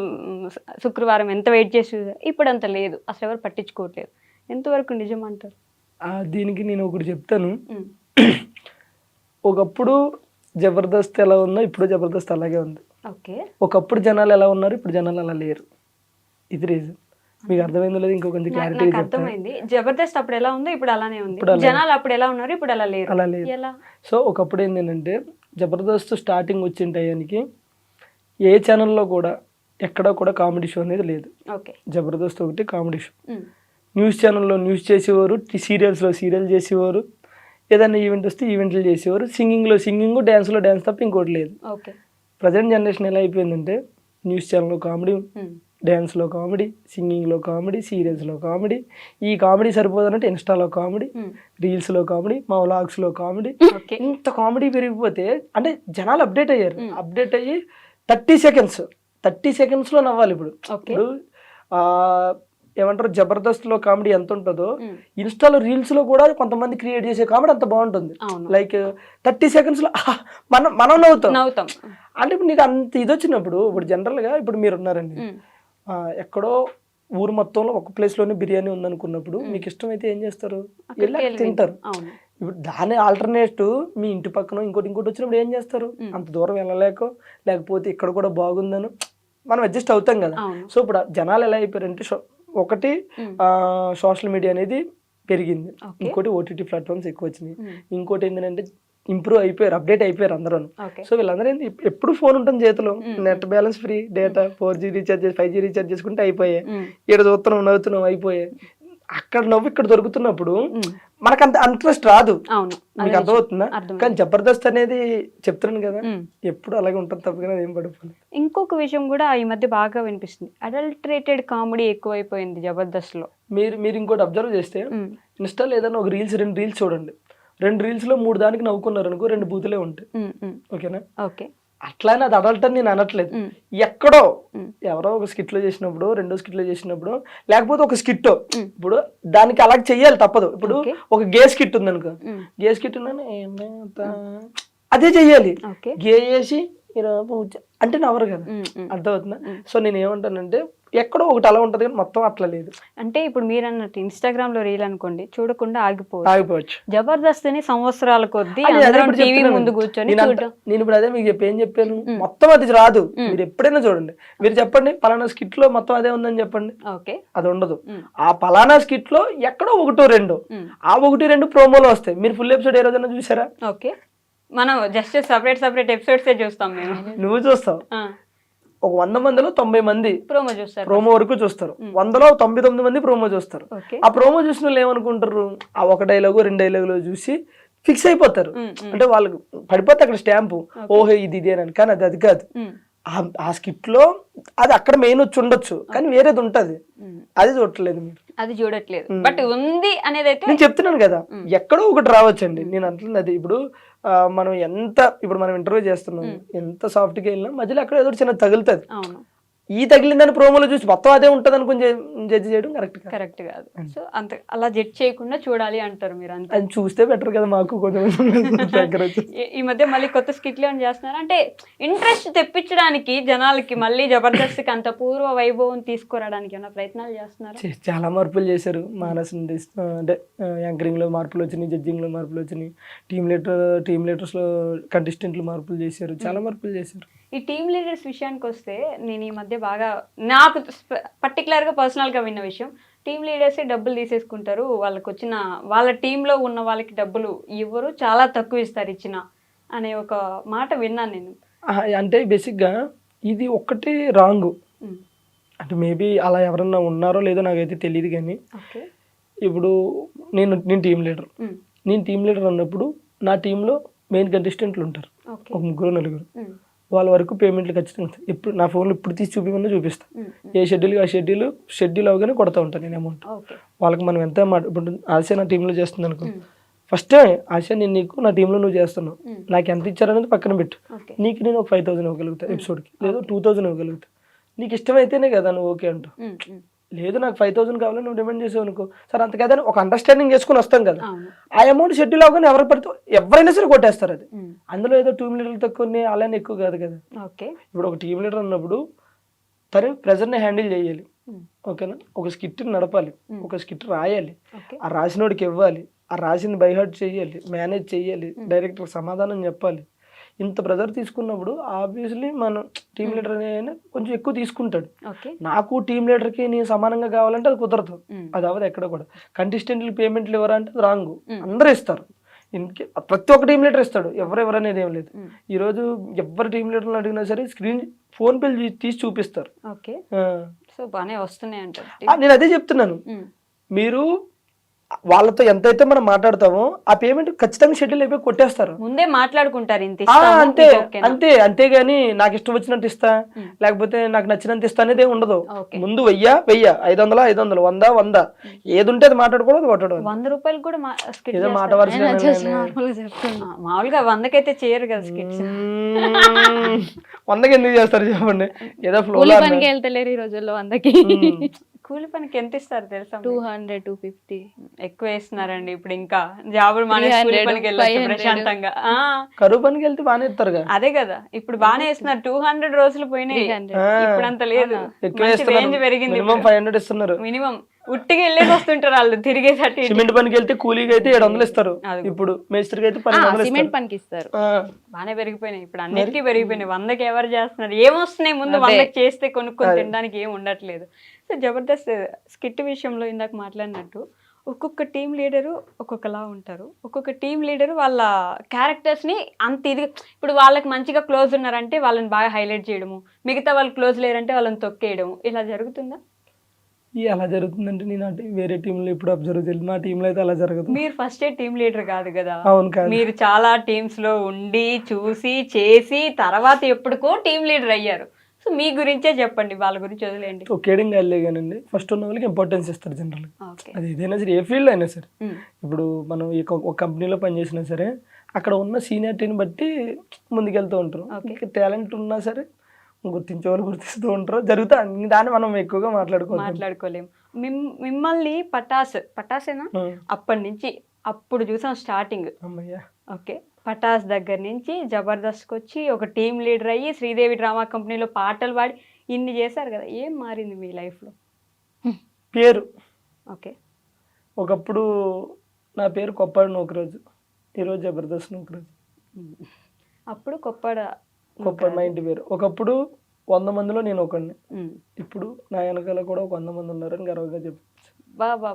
శుక్రవారం ఎంత వెయిట్ చేసి చూసారో, ఇప్పుడు అంత లేదు, అసలు ఎవరు పట్టించుకోవట్లేదు. ఎంతవరకు నిజం అంటారు? దీనికి నేను ఒకటి చెప్తాను. ఒకప్పుడు జబర్దస్త్ ఎలా ఉందో ఇప్పుడు జబర్దస్త్ అలాగే ఉంది. ఒకప్పుడు జనాలు ఎలా ఉన్నారు, ఇప్పుడు జనాలు అలా లేరు. ఇది రీజన్. మీకు అర్థమైందో లేదు, ఇంకో కొంచెం క్లారిటీ అర్థమైంది. జబర్దస్త్ అప్పుడు ఎలా ఉందో ఇప్పుడు అలానే ఉంది, జనాలు అప్పుడు ఎలా ఉన్నారు ఇప్పుడు అలా లేరు. సో ఒకప్పుడు ఏంటంటే జబర్దస్త్ స్టార్టింగ్ వచ్చిన టయానికి ఏ ఛానల్లో కూడా ఎక్కడ కూడా కామెడీ షో అనేది లేదు. జబర్దస్త్ ఒకటి కామెడీ షో. న్యూస్ ఛానల్లో న్యూస్ చేసేవారు, సీరియల్స్లో సీరియల్ చేసేవారు, ఏదైనా ఈవెంట్ వస్తే ఈవెంట్లు చేసేవారు, సింగింగ్లో సింగింగ్, డ్యాన్స్ తప్ప ఇంకోటి లేదు. ప్రజెంట్ జనరేషన్ ఎలా అయిపోయిందంటే న్యూస్ ఛానల్లో కామెడీ, డ్యాన్స్లో కామెడీ, సింగింగ్లో కామెడీ, సీరియల్స్లో కామెడీ. ఈ కామెడీ సరిపోదనంటే ఇన్స్టాలో కామెడీ, రీల్స్లో కామెడీ, మా వ్లాగ్స్లో కామెడీ. ఓకే ఇంత కామెడీ పెరిగిపోతే అంటే జనాలు అప్డేట్ అయ్యారు. అప్డేట్ అయ్యి 30 సెకండ్స్లో నవ్వాలి. ఇప్పుడు ఓకే ఇప్పుడు ఏమంటారు జబర్దస్త్లో కామెడీ ఎంత ఉంటుందో ఇన్స్టాలో రీల్స్లో కూడా కొంతమంది క్రియేట్ చేసే కామెడీ అంత బాగుంటుంది. అవును. లైక్ 30 సెకండ్స్లో మనం నవ్వుతాం. నవ్వుతాం. అంటే ఇప్పుడు నీకు అంత ఇది వచ్చినప్పుడు ఇప్పుడు జనరల్గా ఇప్పుడు మీరు ఉన్నారండి, ఎక్కడో ఊరు మొత్తంలో ఒక ప్లేస్లోనే బిర్యానీ ఉందనుకున్నప్పుడు మీకు ఇష్టమైతే ఏం చేస్తారు? వెళ్ళి తింటారు. అవును. ఇప్పుడు దాని ఆల్టర్నేటివ్ మీ ఇంటి పక్కన ఇంకోటి వచ్చినప్పుడు ఏం చేస్తారు? అంత దూరం వెళ్ళలేకో లేకపోతే ఇక్కడ కూడా బాగుందను మనం అడ్జస్ట్ అవుతాం కదా. అవును. సో ఇప్పుడు జనాలు ఎలా అయిపోయారంటే ఒకటి సోషల్ మీడియా అనేది పెరిగింది, ఇంకోటి ఓటీటీ ప్లాట్ఫామ్స్ ఎక్కువ వచ్చినాయి, ఇంకోటి ఏంటంటే ఇంప్రూవ్ అయిపోయారు, అప్డేట్ అయిపోయారు అందరూ. ఓకే సో వీళ్ళందరూ ఎప్పుడు ఫోన్ ఉంటుంది చేతిలో, net balance free, data 4G recharge 5G recharge చేసుకుంటే అయిపోయాయి. ఇక్కడ చూస్తున్నాం నవ్వుతున్నాం అయిపోయాయి. అక్కడ నవ్వు ఇక్కడ దొరుకుతున్నప్పుడు మనకు అంత ఇంట్రెస్ట్ రాదు. అవును. మీకు అర్థమవుతుందా? కానీ జబర్దస్త్ అనేది చెప్తున్నాను కదా ఎప్పుడు అలాగే ఉంటుంది తప్ప కదా ఏం పడిపోలేదు. ఇంకొక విషయం కూడా ఈ మధ్య బాగా వినిపిస్తుంది, అడల్టరేటెడ్ కామెడీ ఎక్కువైపోయింది జబర్దస్త్ లో. మీరు ఇంకోటి అబ్జర్వ్ చేస్తే ఇన్స్టాల్ ఏదైనా ఒక రీల్స్ 2 రీల్స్ చూడండి, 2 రీల్స్ లో 3 దానికి నవ్వుకున్నారు అనుకో 2 బూతులే ఉంటాయి. ఓకేనా? ఓకే అట్లానే అది అడల్ట్ అని నేను అనట్లేదు. ఎక్కడో ఎవరో ఒక స్కిట్ లో చేసినప్పుడు, 2వ స్కిట్ లో చేసినప్పుడు, లేకపోతే ఒక స్కిట్ ఇప్పుడు దానికి అలా చెయ్యాలి తప్పదు. ఇప్పుడు ఒక గే స్కిట్ ఉంది అనుకో, గే స్కిట్ అదే చెయ్యాలి. గే చేసి అంటే నవ్వరు కదా, అర్థమవుతుందా? సో నేను ఏమంటానంటే ఎక్కడో ఒకటి అలా ఉంటది కానీ మొత్తం అట్లా లేదు. అంటే ఇప్పుడు మీరు అన్నట్టు ఇన్స్టాగ్రామ్ లో రీల్ అనుకోండి, చూడకుండా ఆగిపోవచ్చు. జబర్దస్త్ ని సంవత్సరాల కొద్దీ టీవీ ముందు కూర్చొని నేను ఇప్పుడు అదే మీకు ఏం చెప్పాను, మొత్తం అది రాదు. మీరు ఎప్పుడైనా చూడండి, మీరు చెప్పండి పలానా స్కిట్ లో మొత్తం అదే ఉందని చెప్పండి, ఓకే అది ఉండదు. ఆ పలానా స్కిట్ లో ఎక్కడో 1-2 ఆ 1-2 ప్రోమోలో వస్తాయి. మీరు ఫుల్ ఎపిసోడ్ ఏ రోజైనా చూసారా? ఓకే మనం జస్ట్ సపరేట్ ఎపిసోడ్స్ చూస్తాం. మేము నువ్వు చూస్తావు, ఒక 100 మందిలో 90 మంది ప్రోమో చూస్తారు, ప్రోమో వరకు చూస్తారు. 100లో 99 మంది ప్రోమో చూస్తారు. ఆ ప్రోమో చూసిన వాళ్ళు ఏమనుకుంటారు, ఆ 1 డైలాగు 2 డైలాగులు చూసి ఫిక్స్ అయిపోతారు. అంటే వాళ్ళకి పడిపోతే అక్కడ స్టాంపు, ఓహో ఇది ఇదేనని. కానీ అది కాదు. ఆ స్కిట్ లో అది అక్కడ మెయిన్ వచ్చి ఉండొచ్చు కానీ వేరేది ఉంటది, అది చూడట్లేదు మీరు, అది చూడట్లేదు. బట్ ఉంది అనేది అయితే నేను చెప్తున్నాను కదా, ఎక్కడో ఒకటి రావచ్చండి. నేను అంటున్నది అది ఇప్పుడు మనం ఇప్పుడు మనం ఇంటర్వ్యూ చేస్తున్నాం, ఎంత సాఫ్ట్ గా వెళ్ళినా మధ్యలో అక్కడ ఏదో చిన్న తగులుతుంది. ఈ తగిలిందని ప్రోమోలో చూసి మొత్తం అదే ఉంటది అనుకుని జడ్జ్ చేయడం కరెక్ట్ కాదు. సో అంత అలా జడ్జ్ చేయకుండా చూడాలి అంటారు మీరు. అంతే, అది చూస్తే బెటర్ కదా మాకు కొంచెం. ఈ మధ్య మళ్ళీ కొత్త స్కిట్లు ఏమైనా చేస్తున్నారు అంటే ఇంట్రెస్ట్ తెప్పించడానికి జనాలకి, మళ్ళీ జబర్దస్త్కి అంత పూర్వ వైభవం తీసుకురావడానికి ఏమైనా ప్రయత్నాలు చేస్తున్నారు? చాలా మార్పులు చేశారు. మానస్ అంటే యాంకరింగ్ లో మార్పులు వచ్చినాయి, జడ్జింగ్ లో మార్పులు వచ్చినాయి, టీమ్ లీడర్స్ లో కంటెస్టెంట్లు మార్పులు చేశారు, చాలా మార్పులు చేశారు. ఈ టీమ్ లీడర్స్ విషయానికి వస్తే నేను ఈ మధ్య బాగా నాకు పర్టికులర్గా పర్సనల్గా విన్న విషయం, టీమ్ లీడర్సే డబ్బులు తీసేసుకుంటారు, వాళ్ళకి వచ్చిన వాళ్ళ టీంలో ఉన్న వాళ్ళకి డబ్బులు ఇవ్వరు, చాలా తక్కువ ఇస్తారు ఇచ్చిన అనే ఒక మాట విన్నాను నేను. అంటే బేసిక్గా ఇది ఒక్కటి రాంగ్. అంటే మేబీ అలా ఎవరన్నా ఉన్నారో లేదో నాకైతే తెలియదు. కానీ ఇప్పుడు నేను టీమ్ లీడర్, అన్నప్పుడు నా టీంలో మెయిన్ కంటెస్టెంట్లు ఉంటారు, ఒక 3-4. వాళ్ళ వరకు పేమెంట్లు ఖచ్చితంగా ఇప్పుడు నా ఫోన్లో ఇప్పుడు తీసి చూపించమన్నా చూపిస్తాను. ఏ షెడ్యూల్ అవగానే కొడతా ఉంటాను నేను అమౌంట్. వాళ్ళకి మనం ఎంత ఇప్పుడు ఆశ నా టీంలో చేస్తుంది అనుకో, ఫస్ట్ ఆశ నీకు నా టీంలో నువ్వు చేస్తున్నావు, నాకు ఎంత ఇచ్చారనేది పక్కన పెట్టు. నీకు నేను ఒక 5,000 ఇవ్వగలుగుతా ఎపిసోడ్కి, లేదు 2,000 ఇవ్వగలుగుతా. నీకు ఇష్టమైతేనే కదా నువ్వు ఓకే అంటూ, లేదు నాకు 5,000 కావాలని నువ్వు డిమాండ్ చేసావు అనుకో, సరే అంత కదా ఒక అండర్స్టాండింగ్ చేసుకుని వస్తాం కదా. ఆ అమౌంట్ షెడ్యూల్ అవగానే ఎవరైనా సరే కొట్టేస్తారు. అది అందులో ఏదో టీమ్ లీడర్లు తక్కువ అలానే ఎక్కువ కాదు కదా. ఇప్పుడు ఒక టీమ్ లీడర్ అన్నప్పుడు తను ప్రెజర్ని హ్యాండిల్ చేయాలి, ఓకేనా, ఒక స్కిట్ నడపాలి, ఒక స్కిట్ రాయాలి, ఆ రాసినోడికి ఇవ్వాలి, ఆ రాసింది బైహార్ట్ చేయాలి, మేనేజ్ చేయాలి, డైరెక్టర్ సమాధానం చెప్పాలి. ఇంత ప్రెజర్ తీసుకున్నప్పుడు ఆబ్వియస్లీ మనం టీమ్ లీడర్ అనే కొంచెం ఎక్కువ తీసుకుంటాడు. నాకు టీమ్ లీడర్కి నేను సమానంగా కావాలంటే అది కుదరదు, అది అవ్వదు ఎక్కడ కూడా. కంటెస్టెంట్లు పేమెంట్లు ఇవ్వరంటే అది రాంగ్, అందరూ ఇస్తారు. ప్రతి ఒక్క టీమ్ లీడర్ ఇస్తాడు, ఎవరు అనేది ఏం లేదు. ఈరోజు ఎవరు టీమ్ లీడర్లు అడిగినా సరే ఫోన్ పే తీసి చూపిస్తారు. నేను అదే చెప్తున్నాను, మీరు వాళ్ళతో ఎంతైతే మనం మాట్లాడతామో ఆ పేమెంట్ ఖచ్చితంగా షెడ్యూల్ అయిపోయి కొట్టేస్తారు. ముందే మాట్లాడుకుంటారు ఇంత ఆ, ఇస్తాము, అంతే ఇది ఓకేనా? అంతే అంతేగాని నాకు ఇష్టం వచ్చినట్టు ఇస్తా లేకపోతే నాకు నచ్చినంత ఇస్తా అనేది ఏమి ఉండదు. ఓకే. ముందు 1000 500 500 100 ఏది ఉంటే అది మాట్లాడుకోవడం అది కొట్టడం. 100 రూపాయలు కూడా skit ఏదో మాట చేస్తారా? వరుసగా నార్మల్ గా చెప్తున్నా. మామూలుగా 100కైతే చేయరు కదా స్కిట్స్. 100కి ఎందుకు చేస్తారు చెప్పండి, ఏదో ఫ్లో కూలి పనికి వెళ్తలేరు ఈ రోజుల్లో 100కి. కూలి పనికి ఎంత ఇస్తారు తెలుసా? 200 250 ఎక్కువ వేస్తున్నారండి ఇప్పుడు. ఇంకా జాబులు మానేసి కూలి 300, పనికి వెళ్ళొచ్చు 500. ప్రశాంతంగా. కరువు పనికి వెళ్తే బాగానే ఇస్తారుగా. అదే కదా ఇప్పుడు బానే వేస్తున్నారు. 200 రోజులు పోయినాయి, 300. ఇప్పుడు అంత లేదు. ఎక్కువ మంచి రేంజ్ పెరిగింది. మినిమం 500 ఇస్తున్నారు. మినిమం ఉట్టికి వెళ్ళేసి వస్తుంటారు వాళ్ళు తిరిగేసటి. సిమెంట్ పనికి వెళ్తే కూలీకి అయితే 700 ఇస్తారు, ఇప్పుడు మేస్త్రికి అయితే 1200 సిమెంట్ ఇస్తారు. పనికి ఇస్తారు. బానే పెరిగిపోయినాయి ఇప్పుడు, అన్నిటికీ పెరిగిపోయినాయి. 100కి ఎవరు చేస్తున్నారు? ఏమొస్తున్నాయి ముందు 100కి చేస్తే కొనుక్కొని తినడానికి ఏం ఉండట్లేదు. సో జబర్దస్త్ స్కిట్ విషయంలో ఇందాక మాట్లాడినట్టు ఒక్కొక్క టీం లీడరు ఒక్కొక్కలా ఉంటారు. ఒక్కొక్క టీం లీడరు వాళ్ళ క్యారెక్టర్స్ని అంత ఇదిగా, ఇప్పుడు వాళ్ళకి మంచిగా క్లోజ్ ఉన్నారంటే వాళ్ళని బాగా హైలైట్ చేయడము, మిగతా వాళ్ళు క్లోజ్ లేరంటే వాళ్ళని తొక్కేయడము, ఇలా జరుగుతుందా? అలా జరుగుతుందంటే నేను అంటే వేరే టీంలో ఇప్పుడు అబ్జర్వ్ చేయలేదు, నా టీంలో అయితే అలా జరగదు. మీరు ఫస్టే టీం లీడర్ కాదు కదా. అవును కాదు. మీరు చాలా టీమ్స్ లో ఉండి చూసి చేసి తర్వాత ఎప్పటికో టీం లీడర్ అయ్యారు. సో మీ గురించే చెప్పండి, వాళ్ళ గురించి వదిలేండి. తొక్కేయడం కాదులే కానండి, ఫస్ట్ ఉన్న వాళ్ళకి ఇంపార్టెన్స్ ఇస్తారు జనరల్గా. ఓకే. అది ఏదైనా సరే, ఏ ఫీల్డ్ అయినా సరే. ఇప్పుడు మనం ఒక కంపెనీలో పనిచేసినా సరే అక్కడ ఉన్న సీనియారిటీని బట్టి ముందుకెళ్తూ ఉంటారు. టాలెంట్ ఉన్నా సరే గుర్తించే వాళ్ళు గుర్తిస్తూ ఉంటారు, జరుగుతా. దాన్ని మనం ఎక్కువగా మాట్లాడుకోలేము. మిమ్మల్ని పటాసేనా అప్పటి నుంచి అప్పుడు చూసాం స్టార్టింగ్. అమ్మయ్యా. ఓకే, పటాస్ దగ్గర నుంచి జబర్దస్త్కి వచ్చి ఒక టీం లీడర్ అయ్యి శ్రీదేవి డ్రామా కంపెనీలో పాటలు పాడి ఇన్ని చేశారు కదా. ఏం మారింది మీ లైఫ్లో? పేరు. ఓకే. ఒకప్పుడు నా పేరు కొప్పాడు నూకరాజు, ఈరోజు జబర్దస్త్ నూకరాజు. అప్పుడు కొప్పాడ మా ఇంటి పేరు. ఒకప్పుడు 100 మందిలో నేను ఒకడిని, ఇప్పుడు నా వెనకాల కూడా ఒక 100 మంది ఉన్నారని గర్వంగా చెప్పచ్చు. బాబా,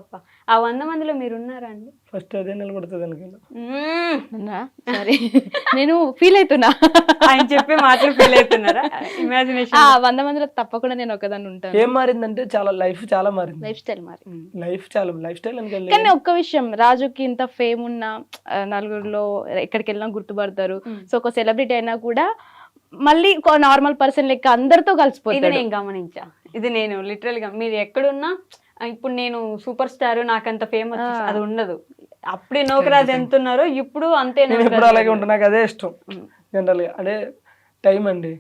ఆ 100 మందిలో మీరు ఉన్నారా అండి? ఫస్ట్ అదే నిలబడుతుంది వెనకాల. సరే, నేను ఫీల్ అవుతున్నా. ఆయన చెప్పే మాటలు ఫీల్ అవుతున్నారా? ఇమాజినేషన్ 100 మందిలో తప్పకుండా నేను ఒకదాన్ని ఉంటాను. ఏం మారిందంటే లైఫ్ చాలా మారింది. లైఫ్ స్టైల్ మారి లైఫ్ స్టైల్ అని. కానీ ఒక్క విషయం, రాజుకి ఇంత ఫేమ్ ఉన్న నలుగురిలో ఎక్కడికి వెళ్ళినా గుర్తుపడతారు. సో ఒక సెలబ్రిటీ అయినా కూడా మళ్ళీ నార్మల్ పర్సన్ లెక్క అందరితో కలిసిపోతుంది. ఇది నేను గమనించా. ఇది నేను లిటరల్ గా, మీరు ఎక్కడున్నా ఇప్పుడు నేను సూపర్ స్టార్ నాకంత ఫేమస్ అది ఉండదు. అప్పుడే నూకరాజు ఎంత ఉన్నారో ఇప్పుడు అంతే. నేను ఎప్పుడు అలాగే ఉంటాను, నాకు అదే ఇష్టం జనరల్గా. అదే టైం అండి.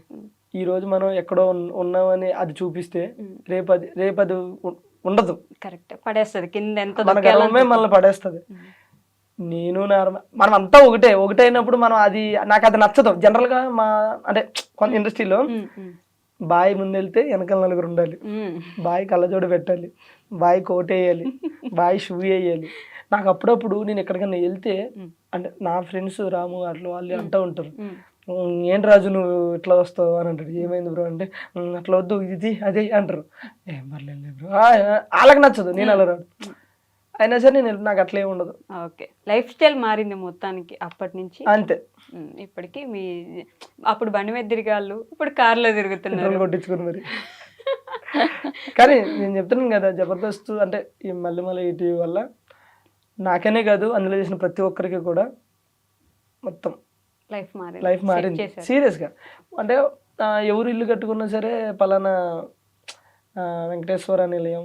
ఈ రోజు మనం ఎక్కడో ఉన్నామని అది చూపిస్తే రేపు అది ఉండదు. కరెక్ట్, పడేస్తుంది కింద. ఎంత మన గర్వమే మనల్ని పడేస్తుంది. నేను మనం అంతా ఒకటే అయినప్పుడు మనం అది నాకు అది నచ్చదు జనరల్గా. అంటే కొంత ఇండస్ట్రీలో బాయ్ ముందెళ్తే వెనకాల నలుగురు ఉండాలి, బాయ్ కళ్ళజోడు పెట్టాలి, బాయ్ కోట్ వేయాలి, బాయ్ షూ వేయాలి. నాకు అప్పుడప్పుడు నేను ఎక్కడికైనా వెళ్తే అంటే నా ఫ్రెండ్స్ రాము అట్లా వాళ్ళు అంటూ ఉంటారు, ఏంటి రాజు నువ్వు ఇట్లా వస్తావు అని అంటాడు. ఏమైంది బ్రో అంటే అట్లా వద్దు ఇది అదే అంటారు. ఏం పర్లేదు బ్రో, వాళ్ళకి నచ్చదు, నేను అలా రాడు. అయినా సరే నాకు అట్లే ఉండదు. ఓకే, లైఫ్ స్టైల్ మారింది మొత్తానికి అప్పటి నుంచి అంతే. ఇప్పటికి మీ అప్పుడు బండి మీద తిరిగాళ్ళు, ఇప్పుడు కార్లో తిరుగుతున్నారు. కొట్టించుకుని మరి. కానీ నేను చెప్తున్నాను కదా, జబర్దస్త్ అంటే ఈ మళ్ళీ ఈటీవీ వల్ల నాకనే కాదు అందులో చేసిన ప్రతి ఒక్కరికి కూడా మొత్తం లైఫ్ మారింది సీరియస్గా. అంటే ఎవరు ఇల్లు కట్టుకున్నా సరే పలానా వెంకటేశ్వర నిలయం,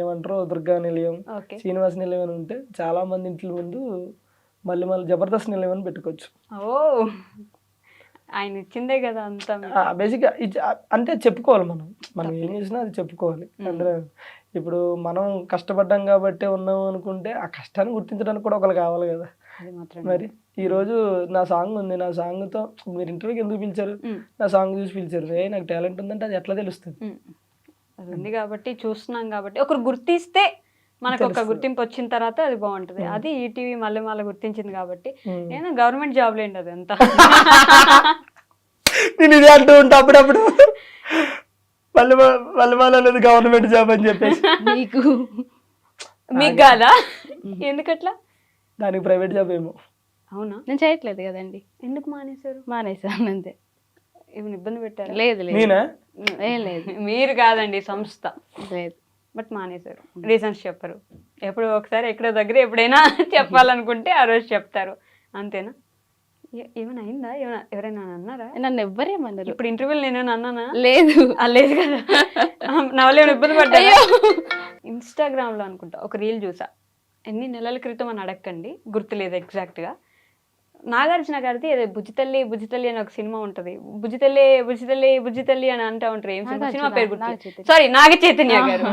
ఏమంటారు దుర్గా నిలయం, శ్రీనివాస నిలయం అని ఉంటే చాలా మంది ఇంట్ల ముందు మళ్ళీ జబర్దస్త్ నిలయం అని పెట్టుకోవచ్చు. ఓ, ఆయన ఇచ్చిందే కదా అంతా. బేసిక్గా అంటే చెప్పుకోవాలి, మనం ఏం చేసినా అది చెప్పుకోవాలి. అందులో ఇప్పుడు మనం కష్టపడ్డాం కాబట్టి ఉన్నాం అనుకుంటే ఆ కష్టాన్ని గుర్తించడానికి కూడా ఒకరు కావాలి కదా. మరి ఈ రోజు నా సాంగ్ ఉంది, నా సాంగ్తో మీరు ఇంటర్వ్యూకి ఎందుకు పిలిచారు, నా సాంగ్ చూసి పిలిచారు. నాకు టాలెంట్ ఉందంటే అది ఎట్లా తెలుస్తుంది? అది ఉంది కాబట్టి చూస్తున్నాం కాబట్టి ఒకరు గుర్తిస్తే మనకు ఒక గుర్తింపు వచ్చిన తర్వాత అది బాగుంటుంది. అది ఈటీవీ మళ్ళీ గుర్తించింది కాబట్టి. నేను గవర్నమెంట్ జాబ్ లేండి అది అంతా. నేను ఇదే అంటూ ఉంటా అప్పుడప్పుడు, మళ్ళీ అనేది గవర్నమెంట్ జాబ్ అని చెప్పేసి. మీకు కాదా? ఎందుకట్లా? దానికి ప్రైవేట్ జాబ్ ఏమో. అవునా? నేను చేయట్లేదు కదండి. ఎందుకు మానేశారు? మానేసాను అంతే. ఏమైనా ఇబ్బంది పెట్టారు? లేదు నేనా? ఏం లేదు. మీరు కాదండి, సంస్థ. లేదు. బట్ మానేశారు, రీజన్స్ చెప్పరు. ఎప్పుడు ఒకసారి ఎక్కడో దగ్గర ఎప్పుడైనా చెప్పాలనుకుంటే ఆ రోజు చెప్తారు, అంతేనా? ఏమైనా అయిందా? ఎవరైనా అన్నారా? నన్ను ఎవ్వరేమన్నారు ఇప్పుడు ఇంటర్వ్యూలు నేను అన్నానా? లేదు లేదు కదా, నా వల్ల ఏమైనా ఇబ్బంది పడ్డా? ఇన్స్టాగ్రామ్ లో అనుకుంటా ఒక రీల్ చూసా, ఎన్ని నెలల క్రితం అని అడగండి, గుర్తులేదు ఎగ్జాక్ట్ గా. నాగార్జున గారిది ఏదో బుజ్జితల్లి బుజ్జితల్లి అని ఒక సినిమా ఉంటది, బుజ్జితల్లి బుజ్జితల్లి బుజ్జితల్లి అని అంటా ఉంటారు. ఏం సినిమా పేరు గుర్తు, సారీ నాగ చైతన్య గారు.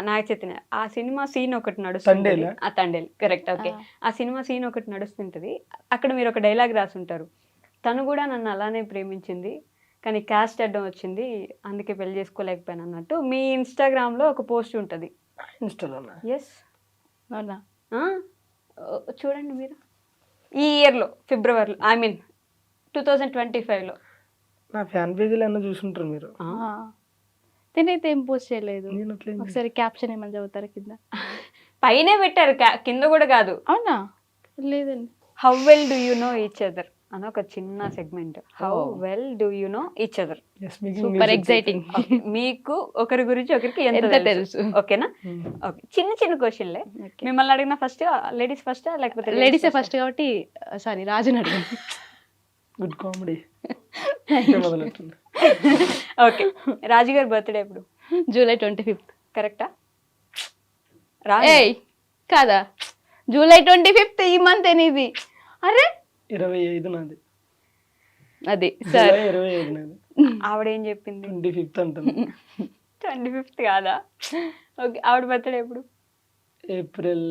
నాగ చైతన్య. ఆ సినిమా సీన్ ఒకటి నడుస్తుంది, ఆ తండేల్ కరెక్ట్, ఓకే. ఆ సినిమా సీన్ ఒకటి నడుస్తుంటది, అక్కడ మీరు ఒక డైలాగ్ రాసుంటారు, తను కూడా నన్ను అలానే ప్రేమించింది కానీ క్యాస్ట్ అడ్డం వచ్చింది అందుకే పెళ్లి చేసుకోలేకపోయాను అన్నట్టు మీ ఇన్స్టాగ్రామ్ లో ఒక పోస్ట్ ఉంటది. ఎస్, అవునా? చూడండి మీరు, ఈ ఇయర్లో ఫిబ్రవరిలో, ఐ మీన్ 2025లో. నా ఫ్యాన్ పేజీలో అన్న చూసుంటారు మీరు. నేనైతే ఏం పోస్ట్ చేయలేదు. నేను అట్లా ఒకసారి క్యాప్షన్ ఏమని చదువుతారా కింద? పైనే పెట్టారు, కింద కూడా కాదు. అవునా? లేదండి. How well do you know each other అని ఒక చిన్న segment. How well do you know each other. Super exciting. మీకు ఒకరి గురించి ఒకరికి ఎంత తెలుసు, ఓకేనా? ఓకే, చిన్న చిన్న క్వశ్చన్లే. మిమ్మల్ని అడిగిన ఫస్ట్ లేడీస్ ఫస్ట్ లేకపోతే లేడీసే ఫస్ట్ కాబట్టి సారీ రాజుని అడిగాను. Good comedy. ఓకే, రాజు గారి బర్త్డే ఎప్పుడు? July 25th. కరెక్టా? ఏయ్ కాదా, జూలై 25th ఈ మంత్ అనేది. అరే 25 నాది. అది సార్ 25 నాది. ఆవిడేం చెప్పింది? 25th అంటాను. 25th కాదా? ఓకే, ఆవిడ బర్త్డే ఎప్పుడు? ఏప్రిల్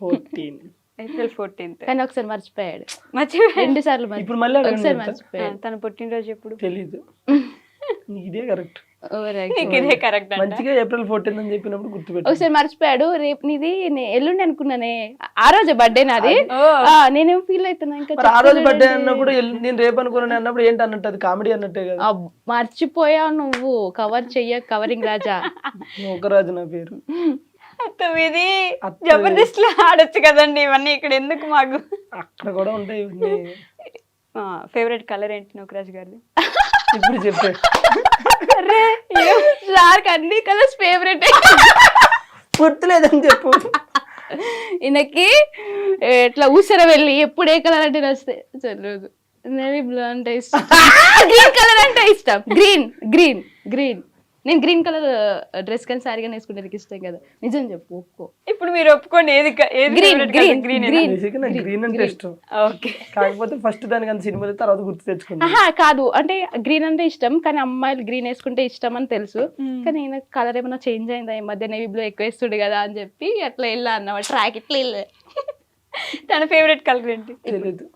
14. April 14th. కానీ ఒకసారి మర్చిపోయాడు. మర్చిపోయాడు 2 సార్లు ఇప్పుడు మళ్ళీ ఒకసారి మర్చిపోయాడు. తన పుట్టినరోజు ఎప్పుడు? తెలీదు. ఇదే కరెక్ట్. నీకు ఇదే కరెక్ట్. మంచిగా ఏప్రిల్ 14 అని చెప్పినప్పుడు గుర్తుపెట్టు. ఒకసారి మర్చిపోయాడు. రేపు నీది ఎల్లుండి అనుకున్నానే, ఆ రోజు బర్త్డే నాది. నేనేం ఫీల్ అవుతున్నా ఇంకా. ఆ రోజు బర్త్డే అన్నప్పుడు నేను రేపు అనుకున్నాను అన్నప్పుడు ఏంటి అన్నట్టు, అది కామెడీ అన్నట్టే కదా. మర్చిపోయావు నువ్వు, కవర్ చెయ్య కవరింగ్ రాజా. ఒక రాజు నా పేరు. ఇది జబర్దస్త్ లో ఆడొచ్చు కదండి ఇవన్నీ, ఇక్కడ ఎందుకు మాకు? అక్కడ కూడా ఉంటాయి ఇవన్నీ. ఫేవరెట్ కలర్ ఏంటి నోకరాజు గారిది? ఇప్పుడు చెప్పే. సార్కి అన్ని కలర్స్ ఫేవరెట్. గుర్తులేదని చెప్పు. ఈయనకి ఇట్లా ఊసర వెళ్ళి ఎప్పుడు ఏ కలర్ అంటే నచ్చితే చల్లదు. నేవీ బ్లూ అంటే ఇష్టం, గ్రీన్ కలర్ అంటే ఇష్టం. గ్రీన్ గ్రీన్ గ్రీన్ నేను గ్రీన్ కలర్ డ్రెస్ కానీ సారీ కానీ వేసుకుంటే నీకు ఇష్టం కదా, నిజం చెప్పు ఒప్పుకో. ఇప్పుడు మీరు ఒప్పుకోండి, ఏది గ్రీన్ గ్రీన్ గ్రీన్? నాకు గ్రీన్ అంటే ఇష్టం. ఓకే, కాకపోతే ఫస్ట్ దానికి అంత సినిమా తర్వాత గుర్తు తెచ్చుకున్నా. కాదు అంటే గ్రీన్ అంటే ఇష్టం, కానీ అమ్మాయిలు గ్రీన్ వేసుకుంటే ఇష్టం అని తెలుసు. కానీ ఈయన కలర్ ఏమైనా చేంజ్ అయిందా ఈ మధ్య, నేవీ బ్లూ ఎక్కువ వేస్తుండే కదా అని చెప్పి అట్లా వెళ్ళా అన్నమాట, ట్రాక్ ఇట్లా వెళ్ళా. తన ఫేవరెట్ కలర్ ఏంటి? తెలీదు.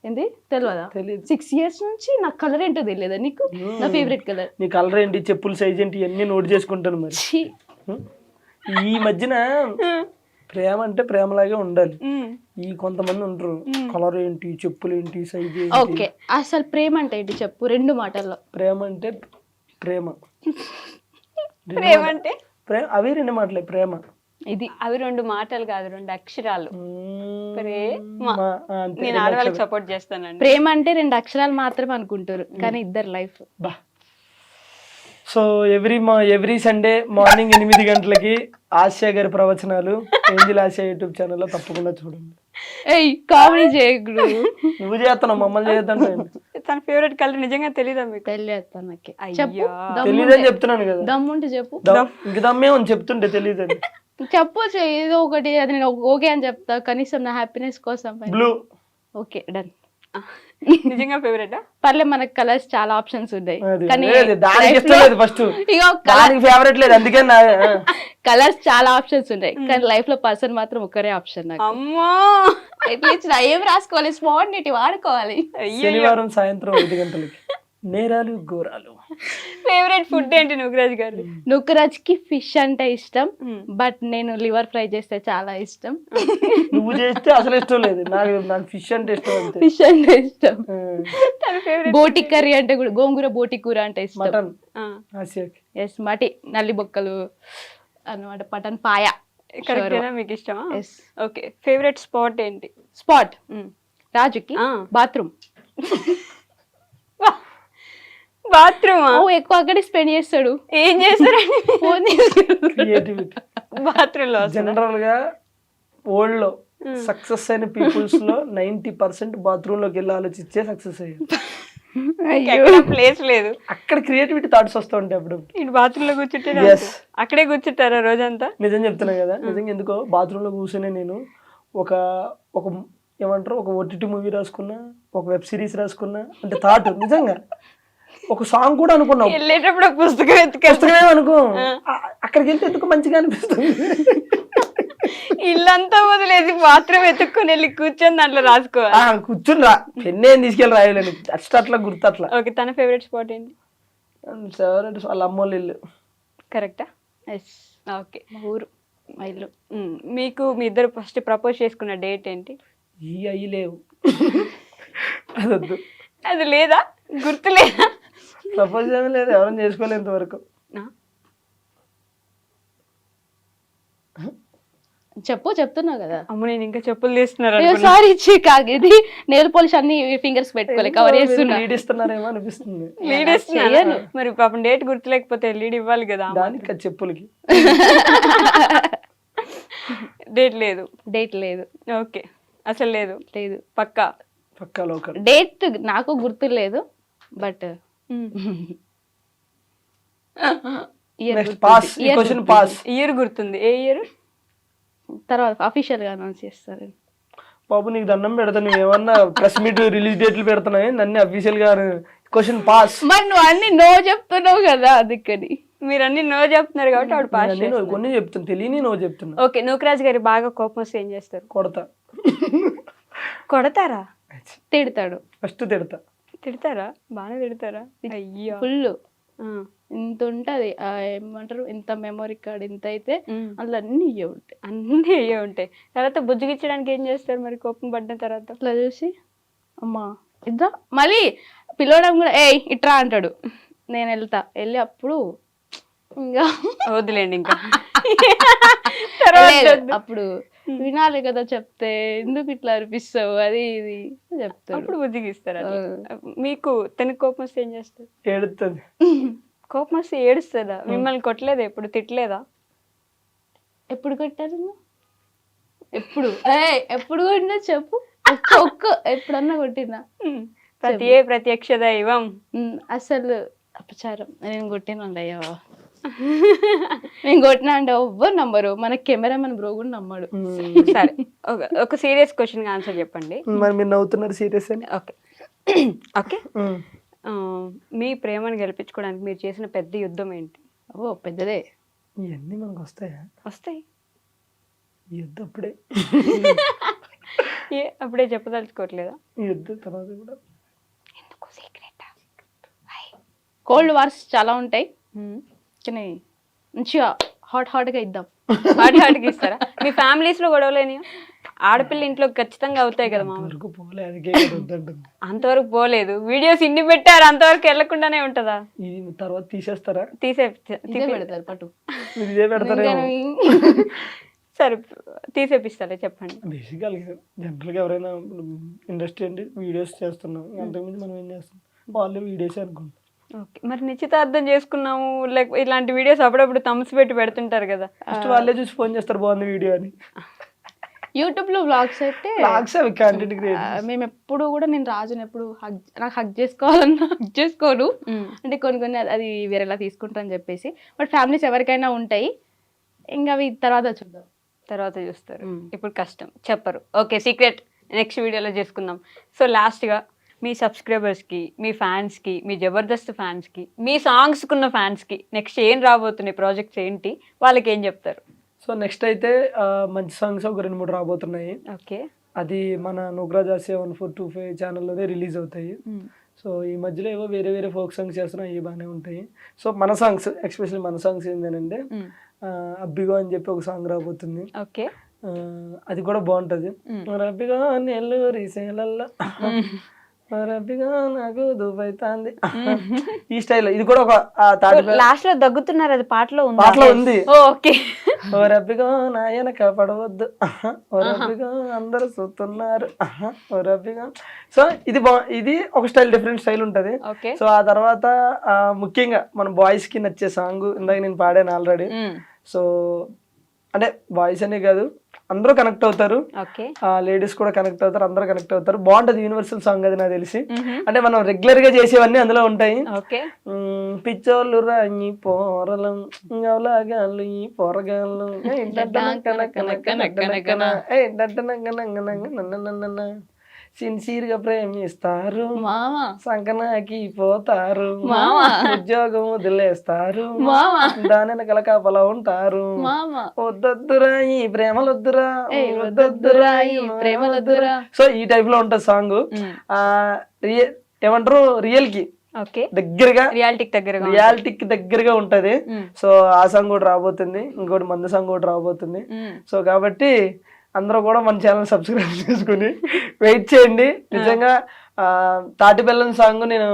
ఏంటి తెలియదా? తెలీదు. 6 years నుంచి నాకు కలర్ ఏంటో తెలియదా నీకు? నా ఫేవరెట్ కలర్. నీ కలర్ ఏంటి, చెప్పుల సైజ్ ఏంటి, ఇవన్నీ నోట్ చేసుకుంటాను. మరి ఈ మధ్యన ప్రేమ అంటే ప్రేమలాగే ఉండాలి. ఈ కొంతమంది ఉంటారు, కలర్ ఏంటి, చెప్పులు ఏంటి, సైజ్ ఏంటి. ఓకే, అసలు ప్రేమ అంటే ఏంటి చెప్పు 2 మాటల్లో. ప్రేమ అంటే ప్రేమ. ప్రేమ అంటే అవి 2 మాటలే. ప్రేమ ఇది అవి 2 మాటలు కాదు, 2 అక్షరాలు. నేను ఆడవాళ్ళకి సపోర్ట్ చేస్తానండి. ప్రేమ అంటే 2 అక్షరాలు మాత్రమే అనుకుంటారు, కానీ ఇద్దరు life. So every Sunday morning 8 గంటలకి ఆసియా గారి ప్రవచనాలు ఏంజిల్ ఆసియా యూట్యూబ్ ఛానల్లో తప్పకుండా చూడండి. కామెడీ చేయకుడు. నువ్వు చేస్తున్నావు, మమ్మల్ని చేద్దాం. తన ఫేవరెట్ కలర్ నిజంగా తెలీదా మీకు? తెలియదు. తెలీదని చెప్తున్నాను కదా. దమ్ముంటే చెప్పు. ఇంక దమ్మే అని చెప్తుంటే తెలియదు. చెప్పొచ్చు ఏదో ఒకటి, అది నేను ఓకే అని చెప్తా కనీసం నా హ్యాపీనెస్ కోసం. బ్లూ. Okay done. నిజంగా ఫేవరెట్? పర్లే, మనకు కలర్స్ చాలా ఆప్షన్స్ ఉన్నాయి, కానీ కలర్స్ చాలా ఆప్షన్స్ ఉన్నాయి, కానీ లైఫ్ లో పర్సన్ మాత్రం ఒక్కరే ఆప్షన్ నాకు. అమ్మో, ఎట్లా ఏం రాసుకోవాలి, స్పాంటేనిటీ వాడుకోవాలి. శనివారం సాయంత్రం 5 గంటలకి నేరాలు ఘోరాలు. ఫేవరెట్ ఫుడ్ ఏంటి నుగ్రాజ్ గారు? నుగ్రాజ్కి ఫిష్ అంటే ఇష్టం, బట్ నేను లివర్ ఫ్రై చేస్తే చాలా ఇష్టం. నువ్వు చేస్తే అసలు ఇష్టం లేదు, నాకు ఫిష్ అంటే ఇష్టం. ఫిష్ అంటే ఇష్టం. బోటి కర్రీ అంటే కూడా, గోంగూర బోటి కూర అంటే ఇష్టం. మటన్. ఎస్, మటి నల్లి బొక్కలు అన్నమాట, మటన్ పాయ. మీకు ఇష్టమా? ఓకే, ఫేవరెట్ స్పాట్ ఏంటి? స్పాట్ రాజుకి బాత్రూమ్. బాత్రూమ్ ఎక్కువ అక్కడే స్పెండ్ చేస్తాడు. ఏం చేస్తారండి ఫోన్ క్రియేటివిటీ బాత్రూమ్ లో జనరల్ గా వరల్డ్ లో సక్సెస్ అయిన పీపుల్స్ లో 90% బాత్రూమ్ లోకి వెళ్ళి ఆలోచించే సక్సెస్ అయ్యారు. ప్లేస్ లేదు, అక్కడ క్రియేటివిటీ థాట్స్ వస్తూ ఉంటాయి అప్పుడు. ఇటు బాత్రూమ్ లో కూర్చుంటే Yes. అక్కడే కూర్చుంటారా రోజంతా? నిజం చెప్తున్నా కదా, నిజంగా ఎందుకో బాత్రూమ్ లో కూర్చొని నేను ఒక ఒక ఏమంటారు ఒక OTT మూవీ రాసుకున్నా, ఒక వెబ్ సిరీస్ రాసుకున్నా అంటే థాట్ నిజంగా ఒక సాంగ్ కూడా అనుకున్నావు. వెళ్ళేటప్పుడు ఒక పుస్తకం ఎత్తుకెళ్తా, పుస్తకమే అనుకో, అక్కడికి వెళ్తే ఎందుకు మంచిగా అనిపిస్తుంది. ఇల్లంతా వదిలేసి బాత్రూమ్ ఎత్తుక్కొని వెళ్ళి కూర్చొని దాంట్లో రాసుకోవాలి. కూర్చుని రా, పెన్ను ఏం తీసుకెళ్ళి రాయలేను, అట్లా గుర్తు అట్లా. ఓకే, తన ఫేవరెట్ స్పాట్ ఏంటి? వాళ్ళ అమ్మోళ్ళ ఇల్లు. కరెక్టా? Yes, okay. మా ఊరు, మా ఇల్లు. మీకు మీ ఇద్దరు ఫస్ట్ ప్రపోజ్ చేసుకున్న డేట్ ఏంటి? ఈ అయ్యి లేవు, అదొద్దు. అది లేదా, గుర్తు లేదా? ప్రపోజ్ ఏమీ లేదు, ఎవరైనా చేసుకోలేదు ఇంతవరకు. చెప్తున్నావు కదా. అమ్మ నేను ఇంకా చెప్పులు తీస్తున్నారు సారీ ఇది నెయిల్ పాలిష్ అన్ని ఫింగర్స్ పెట్టుకోలే కవర్ చేస్తున్నా. లీడ్ ఇస్తున్నారేమో అనిపిస్తుంది. లీడ్ ఇస్తున్నా మరి, పాపం డేట్ గుర్తు లేకపోతే లీడ్ ఇవ్వాలి కదా. దానికి చెప్పులకి డేట్ లేదు. డేట్ లేదు. ఓకే, అసలు లేదు. లేదు, పక్కా పక్కా లోకల్. డేట్ నాకు గుర్తు లేదు, but pass. Question pass. Year గుర్తుంది. ఏ ఇయర్? తర్వాత అఫీషియల్ గా అనౌన్స్ చేస్తారు. బాబు నీకు దండం పెడతా, నువ్వు ఏమన్నా ప్రెస్ మీట్ రిలీజ్ డేట్లు పెడుతున్నాయి, నన్ను అఫీషియల్ గా క్వశ్చన్ పాస్. మరి నువ్వు అన్ని నో చెప్తున్నావు కదా, అందుకని. మీరు అన్ని నో చెప్తున్నారు కాబట్టి ఆవిడ పాస్. కొన్ని చెప్తున్నా, తెలియని నువ్వు చెప్తున్నా. ఓకే, నూకరాజ్ గారి బాగా కోపం వస్తే ఏం చేస్తారు? కొడతా. కొడతారా? తిడతాడు. ఫస్ట్ తిడతా. తిడతారా? బాగానే తిడతారా? అయ్యో, ఫుల్ ఇంత ఉంటది, ఏమంటారు, ఇంత మెమరీ కార్డ్ ఇంత అయితే అందులో అన్ని ఇయ్యే ఉంటాయి. అన్నీ అయ్యే ఉంటాయి. తర్వాత బుజ్జుగిచ్చడానికి ఏం చేస్తారు మరి కోపం పడిన తర్వాత? అట్లా చూసి అమ్మా ఇద్దా, మళ్ళీ పిలవడం కూడా ఏ ఇట్రా అంటాడు, నేను వెళ్తా, వెళ్ళి అప్పుడు ఇంకా వదిలేండి ఇంకా అప్పుడు వినాలి కదా, చెప్తే ఎందుకు ఇట్లా అనిపిస్తావు అది ఇది చెప్తాడు. అప్పుడు బుజ్జిగిస్తారా? మీకు తనకి కోపం వస్తే ఏం చేస్తారు? ఏడుస్తుంది. కోపం వస్తే ఏడుస్తుందా? మిమ్మల్ని కొట్టలేదా? ఎప్పుడు తిట్టలేదా? ఎప్పుడు కొట్టారు? ఎప్పుడు ఎప్పుడు కొట్టినా చెప్పు, ఒక్క ఎప్పుడన్నా కొట్టినా? ప్రత్యక్ష దైవం. అసలు అపచారం, నేను కొట్టినండి అయ్యావా, నేను కొట్టినా అంటే ఎవ్వరు నమ్మరు, మన కెమెరామెన్ బ్రో కూడా నమ్మడు. సరే, ఒక సీరియస్ క్వశ్చన్ ఆన్సర్ చెప్పండి. మరి మీరు నవ్వుతున్నారు సీరియస్ అని. ఓకే ఓకే, మీ ప్రేమను గెలిపించుకోవడానికి మీరు చేసిన పెద్ద యుద్ధం ఏంటి? ఓ పెద్దదే. ఇవన్నీ మనకు వస్తాయా? వస్తాయి. యుద్ధం అప్పుడే అప్పుడే చెప్పదలుచుకోవట్లేదా? యుద్ధం తర్వాత కూడా ఎందుకు సీక్రెట్? కోల్డ్ వార్స్ చాలా ఉంటాయి, కానీ మంచిగా హాట్గా ఇద్దాం. హాట్గా ఇస్తారా? మీ ఫ్యామిలీస్ లో గొడవలేని? ఆడపిల్ల ఇంట్లో ఖచ్చితంగా అవుతాయి కదా మామూలు. అంతవరకు పోలేదు, వీడియోస్ ఇన్ని పెట్టారు, అంతవరకు వెళ్లకుండానే ఉంటదా? ఇది తర్వాత తీసేస్తారా? పెడతారు పట్టు, ఇదే పెడతారు. సరే తీసేపిస్తారా చెప్పండి. బేసిక్గా జనరల్గా ఎవరైనా ఇండస్ట్రీ అంటే వీడియోస్ చేస్తున్నాం, అంతకుమించి మనం ఏం చేస్తాం, వాళ్ళు వీడియోస్ అనుకుంటాం. ఓకే, మరి నిశ్చితార్థం చేసుకున్నాము లైక్ ఇలాంటి వీడియోస్ అప్పుడప్పుడు థమ్స్ పెట్టి పెడుతుంటారు కదా, ఫస్ట్ వాళ్ళే చూసి ఫోన్ చేస్తారు బాగుంది వీడియో అని. యూట్యూబ్ లో వ్లాగ్స్ అయితే కంటెంట్ క్రియేటర్. మేము ఎప్పుడు కూడా, నేను రాజుని ఎప్పుడు నాకు హగ్ చేసుకోవాలన్నా హగ్ చేసుకోను, అంటే కొన్ని అది వేరేలా తీసుకుంటా అని చెప్పేసి. బట్ ఫ్యామిలీస్ ఎవరికైనా ఉంటాయి, ఇంకా అవి తర్వాత చూద్దాం, తర్వాత చూస్తారు. ఇప్పుడు కష్టం చెప్పరు. ఓకే, సీక్రెట్ నెక్స్ట్ వీడియోలో చేసుకుందాం. సో లాస్ట్గా మీ సబ్స్క్రైబర్స్కి, మీ ఫ్యాన్స్కి, మీ జబర్దస్త్ ఫ్యాన్స్కి, మీ సాంగ్స్కున్న ఫ్యాన్స్కి నెక్స్ట్ ఏం రాబోతున్నాయి ప్రాజెక్ట్స్ ఏంటి, వాళ్ళకి ఏం చెప్తారు? సో నెక్స్ట్ అయితే మంచి సాంగ్స్ ఒక 2-3 రాబోతున్నాయి. ఓకే, అది మన నుగ్రాజా 7425 ఛానల్లోనే రిలీజ్ అవుతాయి. సో ఈ మధ్యలో ఏవో వేరే వేరే ఫోక్ సాంగ్స్ చేస్తున్నా, అవి బాగానే ఉంటాయి. సో మన సాంగ్స్ ఎస్పెషల్లీ మన సాంగ్స్ ఏంటంటే అబ్బిగో అని చెప్పి ఒక సాంగ్ రాబోతుంది. ఓకే, అది కూడా బాగుంటుంది. అబ్బిగో నెల్లూరి సేలల్లో రబ్బిగా నాకు దుబ్బైతాంది ఈ స్టైల్. ఇది కూడా ఒక తాటి లాస్ట్ లో దగ్గుతున్నారు, అది పాటలో ఉంది. పాటలో ఉంది. ఓకే. ఓ రబ్బిగా నాయనక పడవద్దు, ఓ రబ్బిగా అందరూ చూస్తున్నారు, ఓ రబ్బిగా. సో ఇది ఒక స్టైల్, డిఫరెంట్ స్టైల్ ఉంటది. ఓకే. సో ఆ తర్వాత ముఖ్యంగా మన బాయ్స్ కి నచ్చే సాంగ్ ఇందాక నేను పాడాను ఆల్రెడీ. సో అంటే బాయ్స్ అనే కాదు, అందరూ కనెక్ట్ అవుతారు, ఓకే. లేడీస్ కూడా కనెక్ట్ అవుతారు, అందరూ కనెక్ట్ అవుతారు. బాగుంటది, యూనివర్సల్ సాంగ్ అది నాకు తెలిసి. అంటే మనం రెగ్యులర్ గా చేసేవన్నీ అందులో ఉంటాయి. ఓకే. పిచ్చోళ్ళు రాయి పోరలం గవలాగాళ్ళు ఈ పోరగాళ్ళు సిన్సియర్ గా ప్రేమిస్తారు, సంకనాకి పోతారు, ఉద్యోగం వదిలేస్తారు, దాని వెనకాల కాపలా ఉంటారు, వద్దొద్దురా ఈ ప్రేమలొద్దురా, వద్దొద్దురా ఈ ప్రేమలొద్దురా. సో ఈ టైప్ లో ఉంటది సాంగ్. ఏమంటారు, రియల్ కి దగ్గరగా, రియాలిటీకి దగ్గరగా ఉంటది. సో ఆ సాంగ్ కూడా రాబోతుంది, ఇంకోటి మందు సాంగ్ కూడా రాబోతుంది. సో కాబట్టి అందరూ కూడా మన ఛానల్ సబ్స్క్రైబ్ చేసుకుని వెయిట్ చేయండి. నిజంగా తాటి బెల్లం సాంగ్ నేను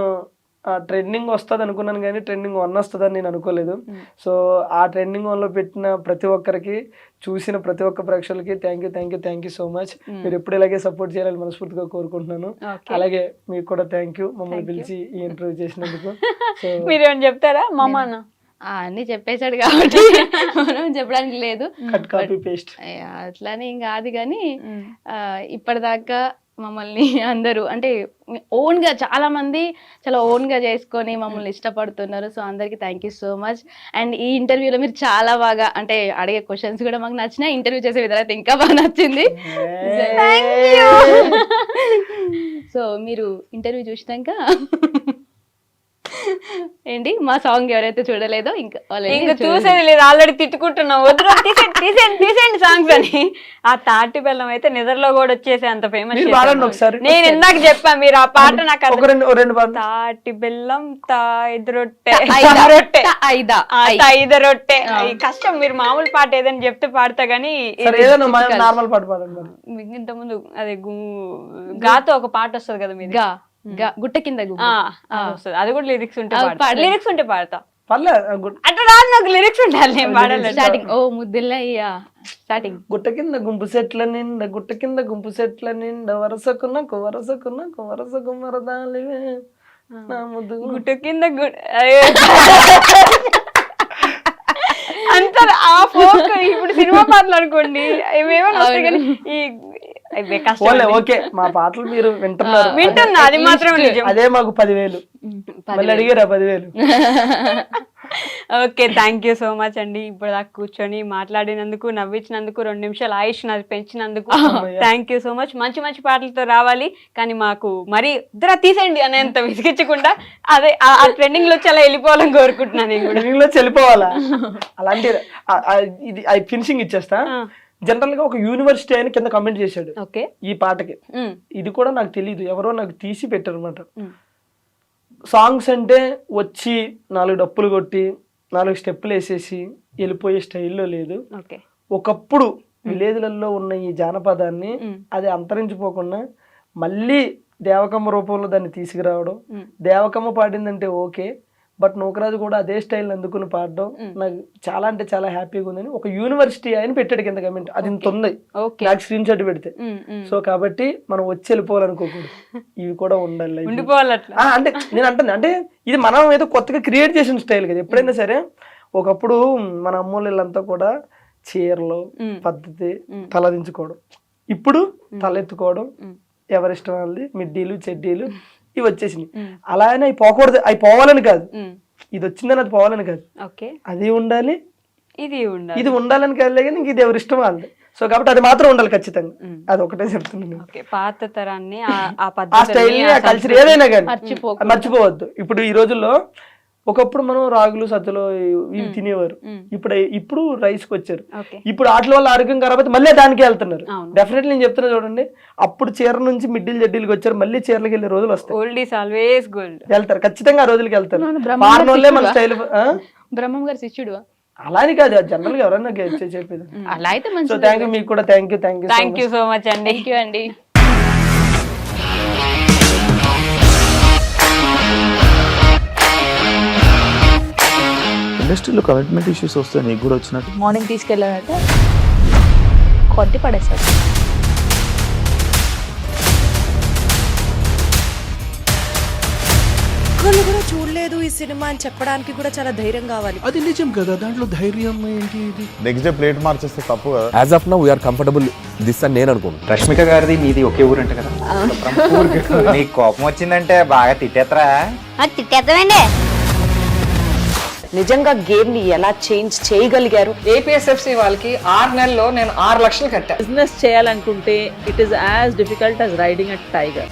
ట్రెండింగ్ వస్తుంది అనుకున్నాను, కానీ ట్రెండింగ్ 1 వస్తుందని నేను అనుకోలేదు. సో ఆ ట్రెండింగ్ 1లో పెట్టిన ప్రతి ఒక్కరికి, చూసిన ప్రతి ఒక్క ప్రేక్షకులకి థ్యాంక్ యూ సో మచ్. మీరు ఎప్పుడు ఇలాగే సపోర్ట్ చేయాలని మనస్ఫూర్తిగా కోరుకుంటున్నాను. అలాగే మీకు కూడా థ్యాంక్ యూ, మమ్మల్ని పిలిచి ఈ ఇంటర్వ్యూ చేసినందుకు. సో మీరేమైనా చెప్తారా? మామ అన్ని చెప్పేశాడు కాబట్టి మనం చెప్పడానికి లేదు, అట్లానే ఏం కాదు. కానీ ఇప్పటిదాకా మమ్మల్ని అందరూ అంటే ఓన్ గా చాలా మంది చాలా ఓన్ గా చేసుకొని మమ్మల్ని ఇష్టపడుతున్నారు. సో అందరికి thank you so much. And ఈ ఇంటర్వ్యూలో మీరు చాలా బాగా అంటే అడిగే క్వశ్చన్స్ కూడా మాకు నచ్చినాయి, ఇంటర్వ్యూ చేసే విధానం అయితే ఇంకా బాగా నచ్చింది. సో మీరు ఇంటర్వ్యూ చూసినాక ఏంటి మా సాంగ్ ఎవరైతే చూడలేదో ఇంకా చూసేది లేదు, ఆల్రెడీ తిట్టుకుంటున్నాం, వద్దు తీసేయండి సాంగ్స్ అని. ఆ తాటి బెల్లం అయితే నిద్రలో కూడా వచ్చేసి అంత ఫేమస్. నేను ఇందాక చెప్పా, మీరు ఆ పాట నాకు తాటి బెల్లం తాయిద రొట్టె రొట్టె కష్టం. మీరు మామూలు పాట ఏదైనా చెప్తే పాడతా గానీ, నార్మల్ పాట పాడండి. ఇంత ముందు అదే గాతో ఒక పాట వస్తుంది కదా మీద, గుట్ట కింద అది కూడా లిరిక్స్ ఉంటే పాడతా. అట్లా రాదు నాకు, లిరిక్స్ ఉండాలి, నేను పాడాలి. స్టార్టింగ్ ఓ ముద్దులయ్యా స్టార్టింగ్. గుట్ట కింద గుంపు సెట్ల నిండా, గుట్ట కింద గుంపు సెట్ల నిండా, వరసకున్నకు మరదాలివే నా ముద్దు గుట్ట కింద అంత ఆ ఫోక్. ఇప్పుడు సినిమా పాటలు అనుకోండి ఏమేమో వస్తాయి, కానీ ఈ ఓకే మా పాటలు మీరు వింటున్నా, అది మాత్రం అదే మాకు 10,000 మళ్ళీ అడిగారా 10,000. Okay, thank you so much అండి. ఇప్పుడు దాకా కూర్చొని మాట్లాడినందుకు, నవ్వించినందుకు, 2 నిమిషాలు ఆయుష్ నాది పెంచినందుకు థ్యాంక్ యూ సో మచ్. మంచి మంచి పాటలతో రావాలి, కానీ మాకు మరీ ఇద్దరు తీసేయండి అనేంత విసిగించకుండా అదే ఆ ట్రెండింగ్ లో చాలా వెళ్ళిపోవాలని కోరుకుంటున్నాను. నేను కూడా ట్రెండింగ్ లో వెళ్ళిపోవాలా అలాంటి ఇది ఫినిషింగ్ ఇచ్చేస్తా. జనరల్ గా ఒక యూనివర్సిటీ ఆయన కింద కమెంట్ చేశాడు ఈ పాటకి. ఇది కూడా నాకు తెలియదు, ఎవరో నాకు తీసి పెట్టారు అనమాట. సాంగ్స్ అంటే వచ్చి 4 డప్పులు కొట్టి 4 స్టెప్పులు వేసేసి వెళ్ళిపోయే స్టైల్లో లేదు. ఒకప్పుడు విలేజ్లలో ఉన్న ఈ జానపదాన్ని అది అంతరించిపోకుండా మళ్ళీ దేవకమ్మ రూపంలో దాన్ని తీసుకురావడం. దేవకమ్మ పాడిందంటే ఓకే, బట్ నూకరాజు కూడా అదే స్టైల్ అందుకుని పాడడం నాకు చాలా అంటే చాలా హ్యాపీగా ఉందని ఒక యూనివర్సిటీ ఆయన పెట్టాడు కింద కమెంట్. అది ఇంత ఉంది, నాకు స్క్రీన్ షాట్ పెడితే. సో కాబట్టి మనం వచ్చి వెళ్ళిపోవాలనుకోకూడదు, ఇవి కూడా ఉండాలి. అంటే నేను అంటాను, అంటే ఇది మనం ఏదో కొత్తగా క్రియేట్ చేసిన స్టైల్ కదా. ఎప్పుడైనా సరే ఒకప్పుడు మన అమ్మోళ్ళంతా కూడా చీరలు పద్ధతి తలదించుకోవడం, ఇప్పుడు తలెత్తుకోవడం, ఎవరిష్టం వాళ్ళది మిడ్డీలు చెడ్డీలు ఇవి వచ్చేసినాయి. అలానే అవి పోకూడదు, అవి పోవాలని కాదు, ఇది వచ్చిందని అది పోవాలని కాదు, అది ఉండాలి ఇది ఉండాలని కాదు, కానీ ఇంక ఇది ఎవరి ఇష్టం వాళ్ళది. సో కాబట్టి అది మాత్రం ఉండాలి ఖచ్చితంగా, అది ఒకటే చెప్తున్నాను. పాత తరాన్ని ఆ స్టైల్ ని ఆ కల్చర్ ఏదైనా కానీ మర్చిపోవద్దు. ఇప్పుడు ఈ రోజుల్లో ఒకప్పుడు మనం రాగులు సజ్జలు ఇవి తినేవారు, ఇప్పుడు రైస్ కి వచ్చారు. ఇప్పుడు వాటి వల్ల ఆరోగ్యం ఖరాబ్ అయితే మళ్ళీ దానికి వెళ్తున్నారు. డెఫినెట్లీ నేను చెప్తున్నా చూడండి, అప్పుడు చీర నుంచి మిడ్డీలు జడ్డీలకు వచ్చారు, మళ్ళీ చీరలకు వెళ్ళే రోజులు వస్తాయి, వెళ్తారు ఖచ్చితంగా, ఆ రోజులకి వెళ్తారు. వాళ్ళే మన స్టైల్. బ్రహ్మం గారి శిష్యుడు అలా అని కాదు, జనరల్ గా ఎవరైనా చెప్పేది అలా అయితే. సో థ్యాంక్ యూ, మీకు కూడా థ్యాంక్ యూ సో మచ్ అండి. థ్యాంక్ యూ అండి. ఇండస్ట్రీలో కమిట్మెంట్ ఇష్యూస్ వస్తే నీకు కూడా వచ్చినట్టు. మార్నింగ్ తీసుకెళ్ళాడంటే కొట్టి పడేస్తాడు. ఒక్కళ్ళు కూడా చూడలేదు ఈ సినిమా అని చెప్పడానికి కూడా చాలా ధైర్యం కావాలి. అది నిజం కదా, దాంట్లో ధైర్యం ఏంటి? ఇది నెక్స్ట్ డే ప్లేట్ మార్చేస్తే తప్పు కదా. As of now we are comfortable this అని నేను అనుకుంటున్నాను. రష్మిక గారిది మీది ఒకే ఊరు అంట కదా. నీకు కోపం వచ్చిందంటే బాగా తిట్టేత్తరా? తిట్టేద్దామండి. నిజంగా గేమ్ ని ఎలా చేంజ్ చేయగలిగారు? ఏపీఎస్ఎఫ్సి వాళ్ళకి 6 నెలల్లో నేను 6 లక్షలు కట్టా. బిజినెస్ చేయాలనుకుంటే it is as difficult as riding a tiger.